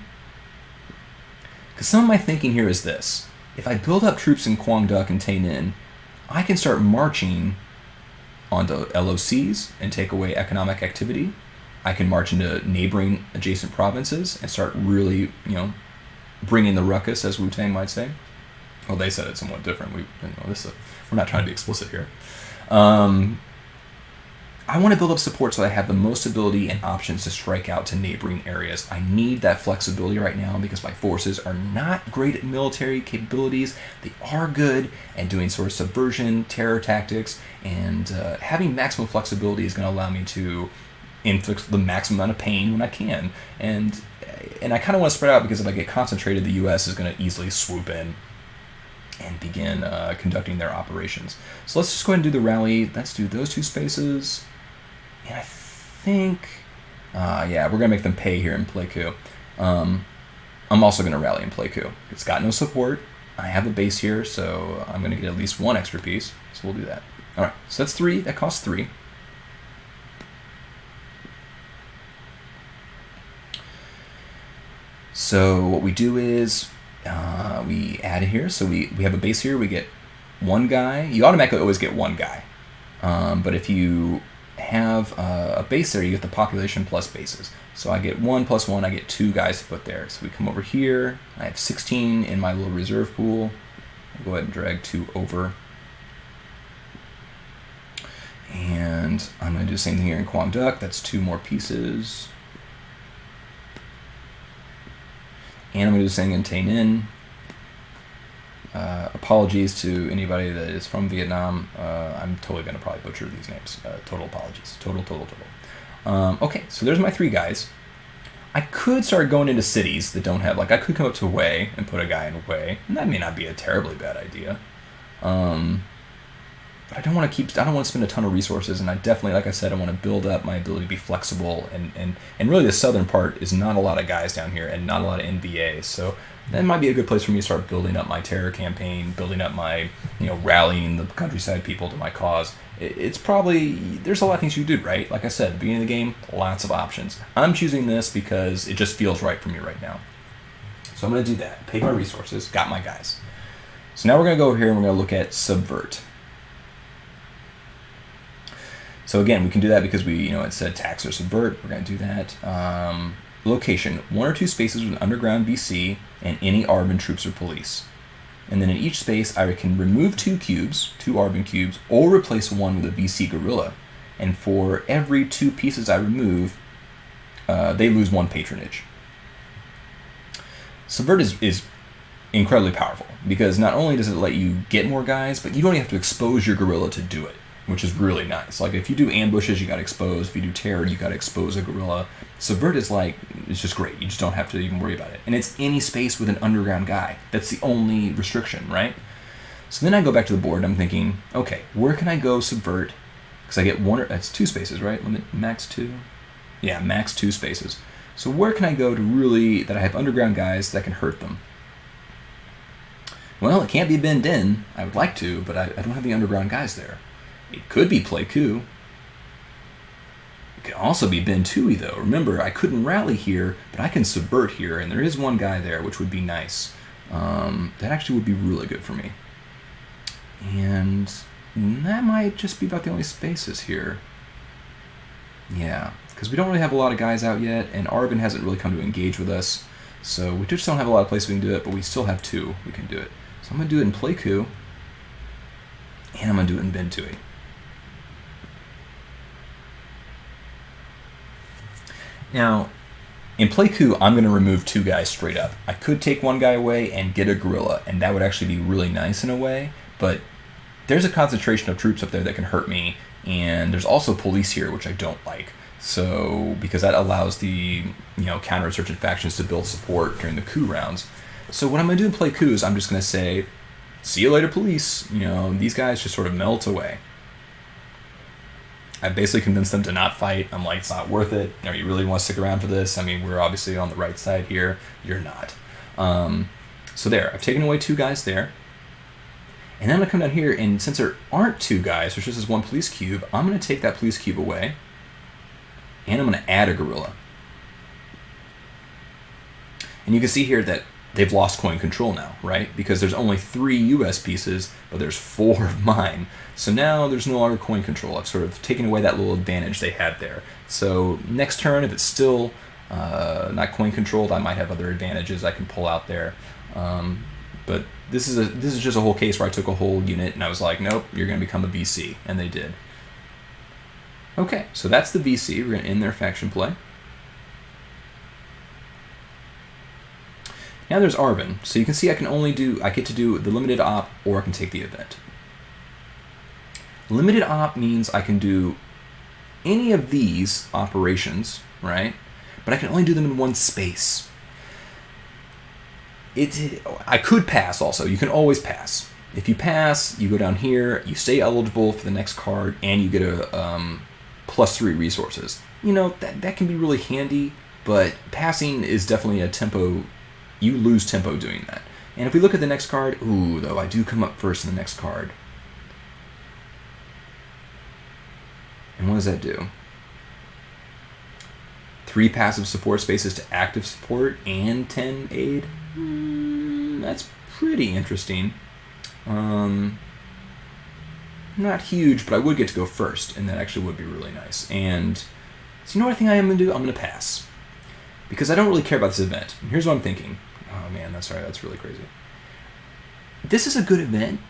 Speaker 1: Because some of my thinking here is this. If I build up troops in Quang Duc and Tay Ninh, I can start marching onto LOCs and take away economic activity. I can march into neighboring adjacent provinces and start really, bringing the ruckus, as Wu-Tang might say. Well, they said it somewhat different. We're not trying to be explicit here. I want to build up support so I have the most ability and options to strike out to neighboring areas. I need that flexibility right now because my forces are not great at military capabilities. They are good at doing sort of subversion, terror tactics, and having maximum flexibility is going to allow me to inflict the maximum amount of pain when I can. And I kind of want to spread out because if I get concentrated, the U.S. is going to easily swoop in and begin conducting their operations. So let's just go ahead and do the rally. Let's do those 2 spaces. And I think, yeah, we're going to make them pay here in play coup. I'm also going to rally in play coup. It's got no support. I have a base here, so I'm going to get at least 1 extra piece. So we'll do that. All right, so that's 3. That costs 3. So what we do is we add it here. So we have a base here. We get 1 guy. You automatically always get 1 guy. But if you have a base there, you get the population plus bases. So I get 1 plus 1, I get 2 guys to put there. So we come over here. I have 16 in my little reserve pool. I'll go ahead and drag 2 over. And I'm going to do the same thing here in Quang Duc. That's 2 more pieces. And I'm going to do the same in Tay Ninh. Apologies to anybody that is from Vietnam. I'm totally going to probably butcher these names. Total apologies. Total. Okay, so there's my 3 guys. I could start going into cities that don't have, like, I could come up to Hue and put a guy in Hue, and that may not be a terribly bad idea. But I don't want to spend a ton of resources, and I definitely, like I said, I want to build up my ability to be flexible, and really the southern part is not a lot of guys down here, and not a lot of NVAs, so that might be a good place for me to start building up my terror campaign, building up my, rallying the countryside people to my cause. It's probably, there's a lot of things you do, right? Like I said, at the beginning of the game, lots of options. I'm choosing this because it just feels right for me right now. So I'm going to do that. Pay my resources, got my guys. So now we're going to go over here and we're going to look at subvert. So again, we can do that because it said tax or subvert. We're going to do that. Location, 1 or 2 spaces with underground BC and any ARBN troops or police. And then in each space, I can remove 2 cubes, 2 ARBN cubes, or replace 1 with a BC guerrilla. And for every 2 pieces I remove, they lose 1 patronage. Subvert is incredibly powerful because not only does it let you get more guys, but you don't even have to expose your guerrilla to do it, which is really nice. Like if you do ambushes, you got to expose. If you do terror, you got to expose a guerrilla. Subvert is it's just great. You just don't have to even worry about it. And it's any space with an underground guy. That's the only restriction, right? So then I go back to the board and I'm thinking, okay, where can I go subvert? Because I get that's 2 spaces, right? Limit max 2? Yeah, max 2 spaces. So where can I go that I have underground guys that can hurt them? Well, it can't be Ben Din. I would like to, but I don't have the underground guys there. It could be Play Coup. It could also be Ben Tui, though. Remember, I couldn't rally here, but I can subvert here, and there is 1 guy there, which would be nice. That actually would be really good for me. And that might just be about the only spaces here. Yeah, because we don't really have a lot of guys out yet, and ARBN hasn't really come to engage with us. So we just don't have a lot of places we can do it, but we still have 2 we can do it. So I'm going to do it in Play Coup, and I'm going to do it in Ben Tui. Now, in Play Coup, I'm going to remove 2 guys straight up. I could take 1 guy away and get a guerrilla, and that would actually be really nice in a way, but there's a concentration of troops up there that can hurt me, and there's also police here, which I don't like. So, because that allows the counterinsurgent factions to build support during the coup rounds. So what I'm going to do in Play Coup is I'm just going to say, see you later, police. These guys just sort of melt away. I basically convinced them to not fight. I'm like, it's not worth it. You really want to stick around for this? I mean, we're obviously on the right side here. You're not. So there, I've taken away 2 guys there. And then I'm going to come down here, and since there aren't 2 guys, there's just this 1 police cube, I'm going to take that police cube away, and I'm going to add a guerrilla. And you can see here that they've lost coin control now, right? Because there's only 3 US pieces, but there's 4 of mine. So now there's no longer coin control. I've sort of taken away that little advantage they had there. So next turn, if it's still not coin controlled, I might have other advantages I can pull out there. But this is just a whole case where I took a whole unit and I was like, nope, you're going to become a VC, and they did. Okay, so that's the VC. We're going to end their faction play. Now there's ARBN. So you can see I get to do the limited op, or I can take the event. Limited op means I can do any of these operations, right? But I can only do them in one space. I could pass also. You can always pass. If you pass, you go down here, you stay eligible for the next card, and you get a +3 resources. That can be really handy, but passing is definitely a tempo. You lose tempo doing that. And if we look at the next card, though, I do come up first in the next card. And what does that do? 3 passive support spaces to active support and 10 aid. That's pretty interesting. Not huge, but I would get to go first, and that actually would be really nice. And so what I think I am going to do? I'm going to pass. Because I don't really care about this event. And here's what I'm thinking. Oh man, that's really crazy. This is a good event,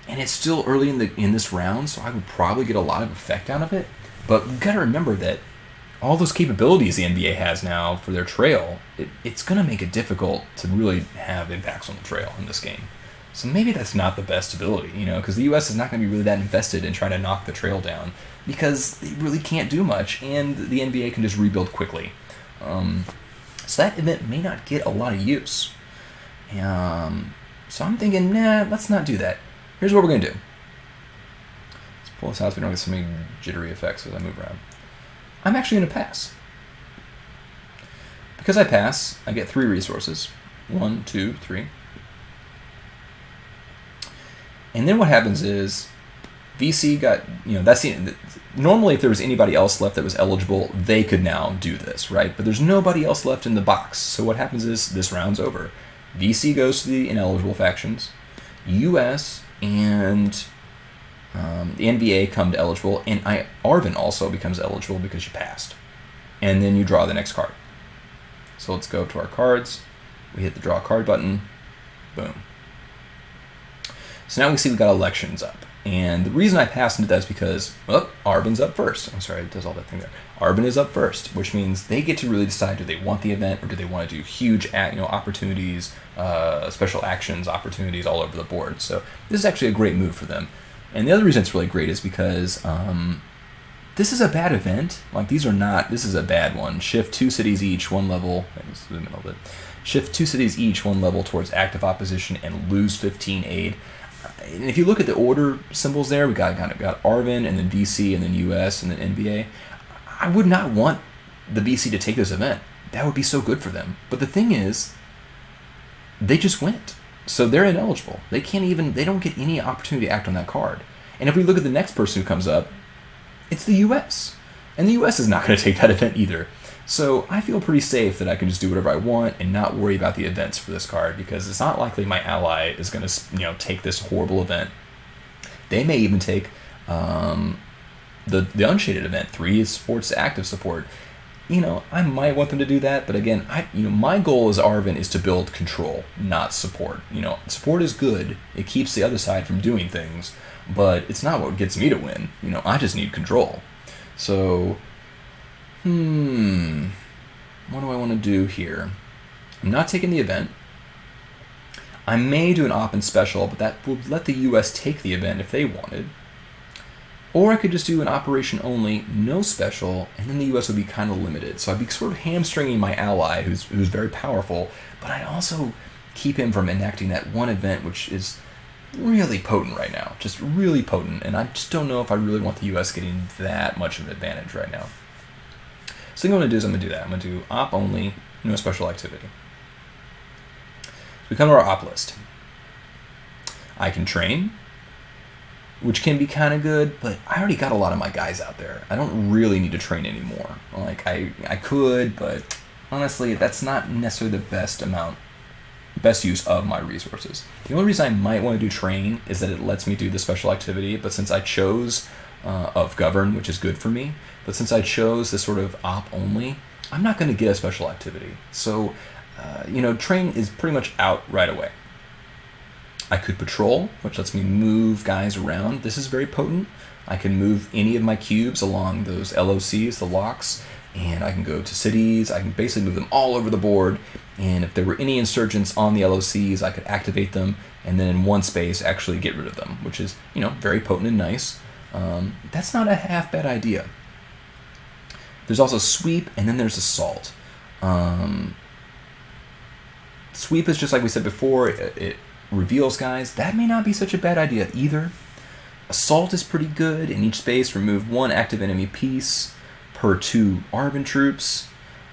Speaker 1: and it's still early in this round, so I would probably get a lot of effect out of it. But we've got to remember that all those capabilities the NBA has now for their trail, it's going to make it difficult to really have impacts on the trail in this game. So maybe that's not the best ability, because the U.S. is not going to be really that invested in trying to knock the trail down because they really can't do much, and the NBA can just rebuild quickly. So that event may not get a lot of use. So I'm thinking, let's not do that. Here's what we're going to do. Let's pull this out so we don't get so many jittery effects as I move around. I'm actually going to pass. Because I pass, I get 3 resources. 1, 2, 3. And then what happens is VC got, normally if there was anybody else left that was eligible, they could now do this, right? But there's nobody else left in the box. So what happens is this round's over. VC goes to the ineligible factions. US and the NBA come to eligible, and Arvin also becomes eligible because you passed. And then you draw the next card. So let's go to our cards. We hit the draw card button. Boom. So now we see we got elections up. And the reason I passed into that is because, Arvin's up first. I'm sorry, it does all that thing there. Arvin is up first, which means they get to really decide, do they want the event or do they want to do huge opportunities, special actions, opportunities all over the board. So this is actually a great move for them. And the other reason it's really great is because this is a bad event. This is a bad one. Shift 2 cities each, 1 level. Let's zoom in a little bit. Shift 2 cities each, 1 level towards active opposition and lose 15 aid. And if you look at the order symbols there, we got Arvin and then VC and then US and then NBA. I would not want the VC to take this event. That would be so good for them. But the thing is, they just went. So they're ineligible. They don't get any opportunity to act on that card. And if we look at the next person who comes up, it's the US. And the US is not going to take that event either. So I feel pretty safe that I can just do whatever I want and not worry about the events for this card, because it's not likely my ally is going to take this horrible event. They may even take the unshaded event, 3 sports active support. I might want them to do that, but again, my goal as Arvin is to build control, not support. Support is good; it keeps the other side from doing things, but it's not what gets me to win. I just need control. So. What do I want to do here? I'm not taking the event. I may do an op and special, but that would let the US take the event if they wanted. Or I could just do an operation only, no special, and then the US would be kind of limited. So I'd be sort of hamstringing my ally, who's very powerful, but I'd also keep him from enacting that one event, which is really potent right now. Just really potent, and I just don't know if I really want the US getting that much of an advantage right now. So what I'm going to do is I'm going to do that. I'm going to do op only, no special activity. So we come to our op list. I can train, which can be kind of good, but I already got a lot of my guys out there. I don't really need to train anymore. I could, but honestly, that's not necessarily the best use of my resources. The only reason I might want to do train is that it lets me do the special activity, but since I chose of govern, which is good for me, but since I chose this sort of op only, I'm not going to get a special activity. So, train is pretty much out right away. I could patrol, which lets me move guys around. This is very potent. I can move any of my cubes along those LOCs, the locks, and I can go to cities. I can basically move them all over the board. And if there were any insurgents on the LOCs, I could activate them and then in one space actually get rid of them, which is, very potent and nice. That's not a half bad idea. There's also sweep, and then there's assault. Sweep is just like we said before, it reveals guys. That may not be such a bad idea either. Assault is pretty good. In each space, remove 1 active enemy piece per 2 Arban troops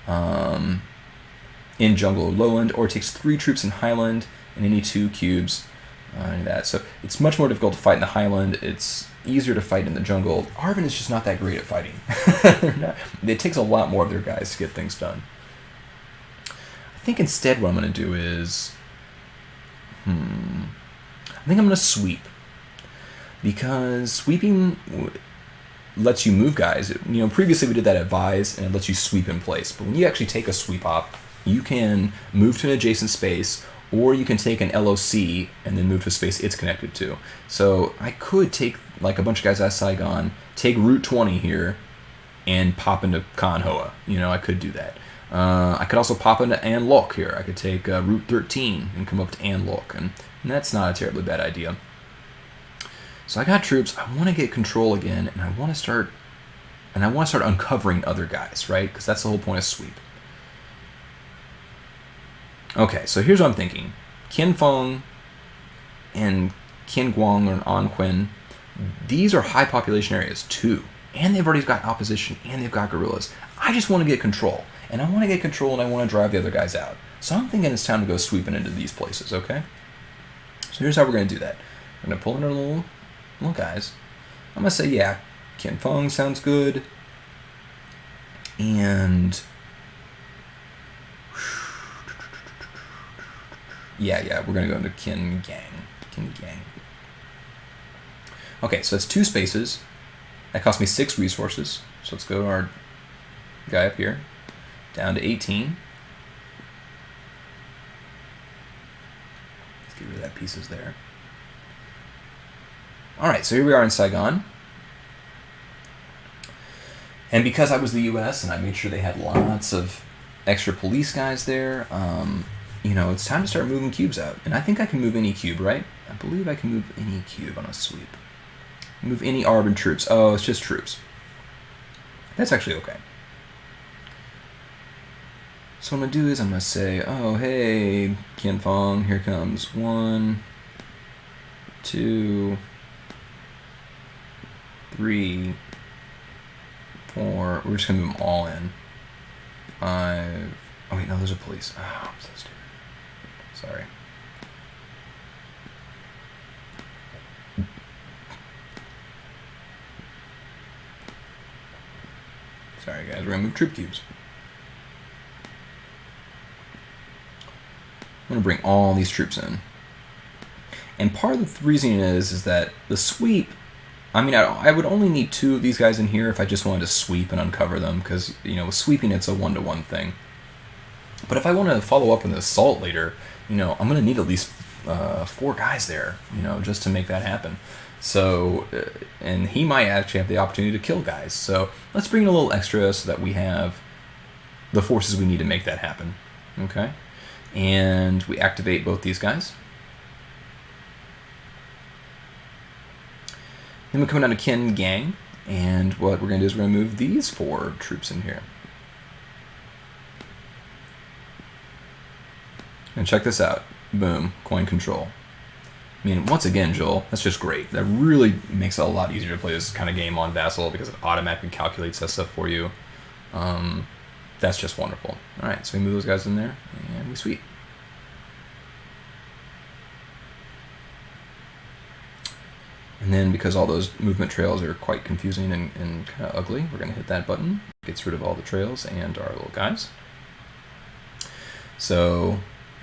Speaker 1: in jungle or lowland, or it takes 3 troops in highland and any 2 cubes. That. So it's much more difficult to fight in the highland. It's easier to fight in the jungle. Arban is just not that great at fighting. It takes a lot more of their guys to get things done. I think instead what I'm going to do is, I think I'm going to sweep, because sweeping lets you move guys. Previously we did that at Vise, and it lets you sweep in place. But when you actually take a sweep op, you can move to an adjacent space, or you can take an LOC and then move to a space it's connected to. So I could take like a bunch of guys out of Saigon, take Route 20 here, and pop into Khan Hoa. I could do that. I could also pop into An Lok here. I could take Route 13 and come up to An Lok, and that's not a terribly bad idea. So I got troops. I want to get control again, and I want to start uncovering other guys, right? Because that's the whole point of sweep. Okay, so here's what I'm thinking. Kin Feng and Kin Guang or An Quen, these are high population areas too, and they've already got opposition, and they've got guerrillas. I just want to get control. And I want to get control, and I want to drive the other guys out. So I'm thinking it's time to go sweeping into these places, okay? So here's how we're going to do that. We're going to pull in our little guys. I'm going to say, yeah, Kin Feng sounds good. And yeah, we're going to go into Kin Gang. Okay, so that's 2 spaces. That cost me 6 resources. So let's go to our guy up here. Down to 18. Let's get rid of that pieces there. Alright, so here we are in Saigon. And because I was the US and I made sure they had lots of extra police guys there, it's time to start moving cubes out. And I think I can move any cube, right? I believe I can move any cube on a sweep. Move any Arban troops. Oh, it's just troops. That's actually okay. So what I'm going to do is I'm going to say, oh, hey, Kin Feng, here comes 1, 2, 3, 4. We're just going to move them all in. 5. Oh, wait, no, those are police. Oh, I'm so stupid. Sorry. Sorry, guys, we're going to move troop cubes. I'm going to bring all these troops in. And part of the reason is that the sweep, I would only need 2 of these guys in here if I just wanted to sweep and uncover them, because, with sweeping it's a 1-to-1 thing. But if I want to follow up with an assault later, I'm going to need at least 4 guys there, just to make that happen. So, and he might actually have the opportunity to kill guys. So let's bring in a little extra so that we have the forces we need to make that happen. Okay? And we activate both these guys. Then we come down to Kin Gang, and what we're going to do is we're going to move these 4 troops in here. And check this out. Boom. Coin control. Once again, Joel, that's just great. That really makes it a lot easier to play this kind of game on Vassal because it automatically calculates that stuff for you. That's just wonderful. Alright, so we move those guys in there, and we sweep. And then because all those movement trails are quite confusing and kind of ugly, we're going to hit that button. Gets rid of all the trails and our little guys. So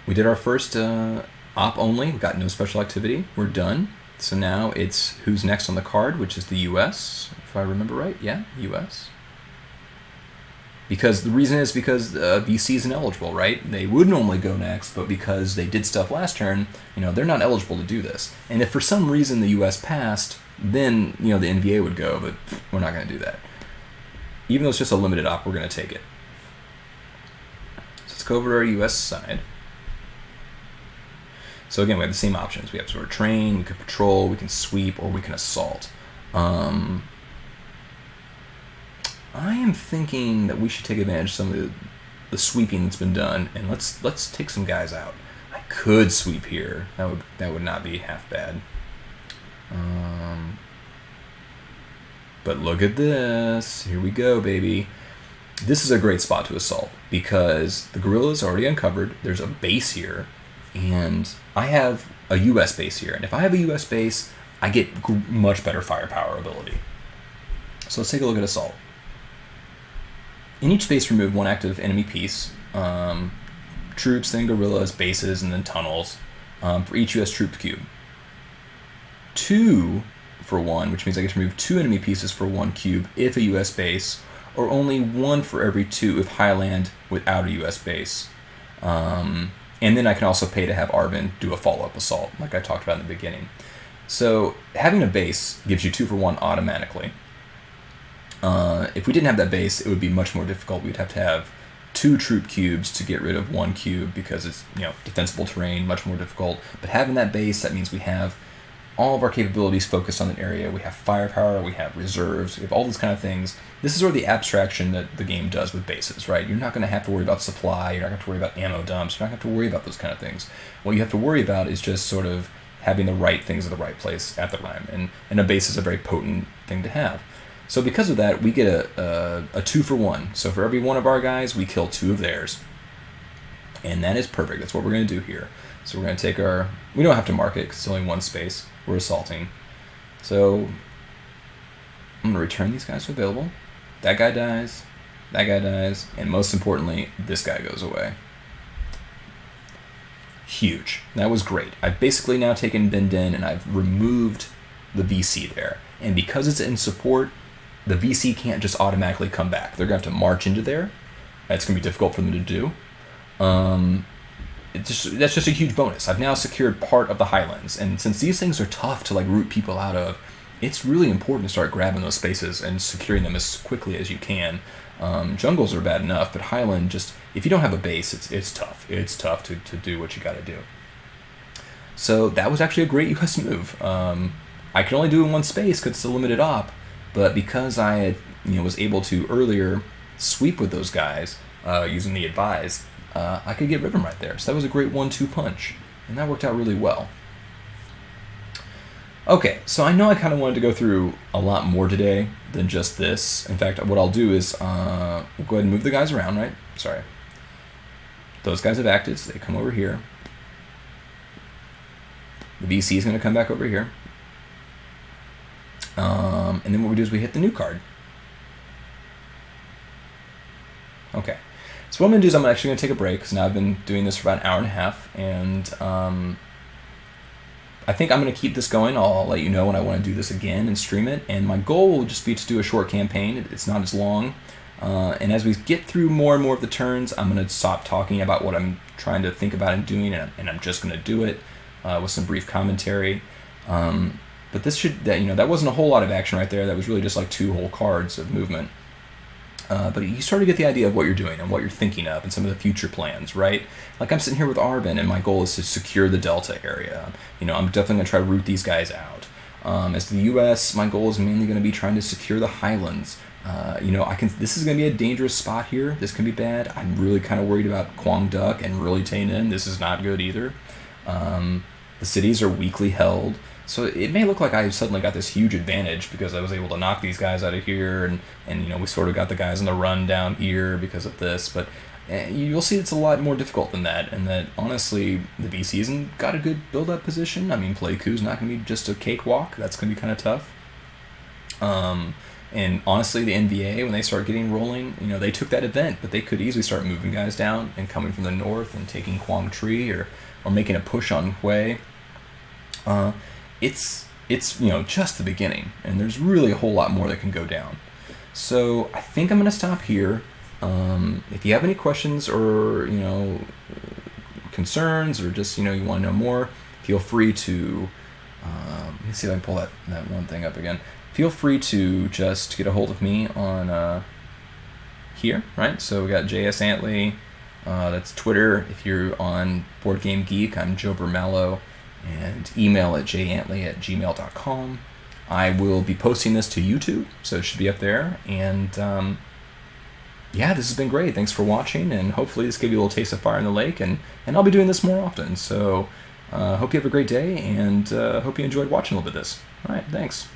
Speaker 1: we did our first op only. We got no special activity. We're done. So now it's who's next on the card, which is the US, if I remember right. Yeah, US. Because the reason is because VC is ineligible, right? They would normally go next, but because they did stuff last turn, they're not eligible to do this. And if for some reason the US passed, then, the NVA would go, but we're not going to do that. Even though it's just a limited op, we're going to take it. So let's go over to our US side. So again, we have the same options. We have sort of train, we can patrol, we can sweep, or we can assault. I am thinking that we should take advantage of some of the sweeping that's been done, and let's take some guys out. I could sweep here. That would not be half bad. But look at this. Here we go, baby. This is a great spot to assault because the guerrilla is already uncovered. There's a base here, and I have a U.S. base here. And if I have a U.S. base, I get much better firepower ability. So let's take a look at assault. In each base, remove one active enemy piece. Troops, then guerrillas, bases, and then tunnels for each U.S. troop cube. 2 for 1, which means I get to remove 2 enemy pieces for 1 cube if a U.S. base, or only 1 for every 2 if Highland without a U.S. base. And then I can also pay to have Arvin do a follow-up assault, like I talked about in the beginning. So having a base gives you 2 for 1 automatically. If we didn't have that base, it would be much more difficult. We'd have to have 2 troop cubes to get rid of 1 cube because it's defensible terrain, much more difficult. But having that base, that means we have all of our capabilities focused on an area. We have firepower, we have reserves, we have all these kind of things. This is sort of the abstraction that the game does with bases, right? You're not going to have to worry about supply, you're not going to have to worry about ammo dumps, you're not going to have to worry about those kind of things. What you have to worry about is just sort of having the right things at the right place at the time, and a base is a very potent thing to have. So because of that, we get a 2 for 1. So for every one of our guys, we kill 2 of theirs. And that is perfect. That's what we're going to do here. So we're going to take our... We don't have to mark it because it's only 1 space. We're assaulting. So I'm going to return these guys to available. That guy dies. That guy dies. And most importantly, this guy goes away. Huge. That was great. I've basically now taken Bin Din and I've removed the VC there. And because it's in support, the VC can't just automatically come back. They're going to have to march into there. That's going to be difficult for them to do. That's just a huge bonus. I've now secured part of the Highlands, and since these things are tough to root people out of, it's really important to start grabbing those spaces and securing them as quickly as you can. Jungles are bad enough, but Highland, just if you don't have a base, it's tough. It's tough to do what you got to do. So that was actually a great US move. I can only do it in 1 space because it's a limited op, but because I had, was able to earlier sweep with those guys using the advise, I could get rid of them right there. So that was a great 1-2 punch, and that worked out really well. Okay, so I know I kind of wanted to go through a lot more today than just this. In fact, what I'll do is we'll go ahead and move the guys around, right? Sorry. Those guys have acted, so they come over here. The VC is going to come back over here. And then what we do is we hit the new card. Okay. So what I'm going to do is I'm actually going to take a break, because now I've been doing this for about an hour and a half, and I think I'm going to keep this going. I'll let you know when I want to do this again and stream it, and my goal will just be to do a short campaign. It's not as long, and as we get through more and more of the turns, I'm going to stop talking about what I'm trying to think about and doing, and I'm just going to do it with some brief commentary. But this that wasn't a whole lot of action right there. That was really just 2 whole cards of movement. But you start to get the idea of what you're doing and what you're thinking of and some of the future plans, right? I'm sitting here with Arvin, and my goal is to secure the Delta area. I'm definitely going to try to root these guys out. As to the U.S., my goal is mainly going to be trying to secure the Highlands. This is going to be a dangerous spot here. This can be bad. I'm really kind of worried about Quang Duc and really Tainan. This is not good either. The cities are weakly held. So it may look like I suddenly got this huge advantage because I was able to knock these guys out of here, and we sort of got the guys on the run down here because of this, but you'll see it's a lot more difficult than that, and that honestly the VC hasn't got a good build-up position. I mean, Pleiku's not going to be just a cakewalk. That's going to be kind of tough. And honestly, the NVA, when they start getting rolling, they took that event, but they could easily start moving guys down and coming from the north and taking Quang Tri or making a push on Hue. It's just the beginning, and there's really a whole lot more that can go down. So I think I'm going to stop here. If you have any questions or concerns, or just you want to know more, feel free to let me see if I can pull that one thing up again. Feel free to just get a hold of me on here, right? So we got JS Antley, that's Twitter. If you're on Board Game Geek, I'm Joe Bermello. And email at jantley@gmail.com. I will be posting this to YouTube, so it should be up there. And yeah, this has been great. Thanks for watching, and hopefully this gave you a little taste of Fire in the Lake, and I'll be doing this more often. So hope you have a great day, and hope you enjoyed watching a little bit of this. All right, thanks.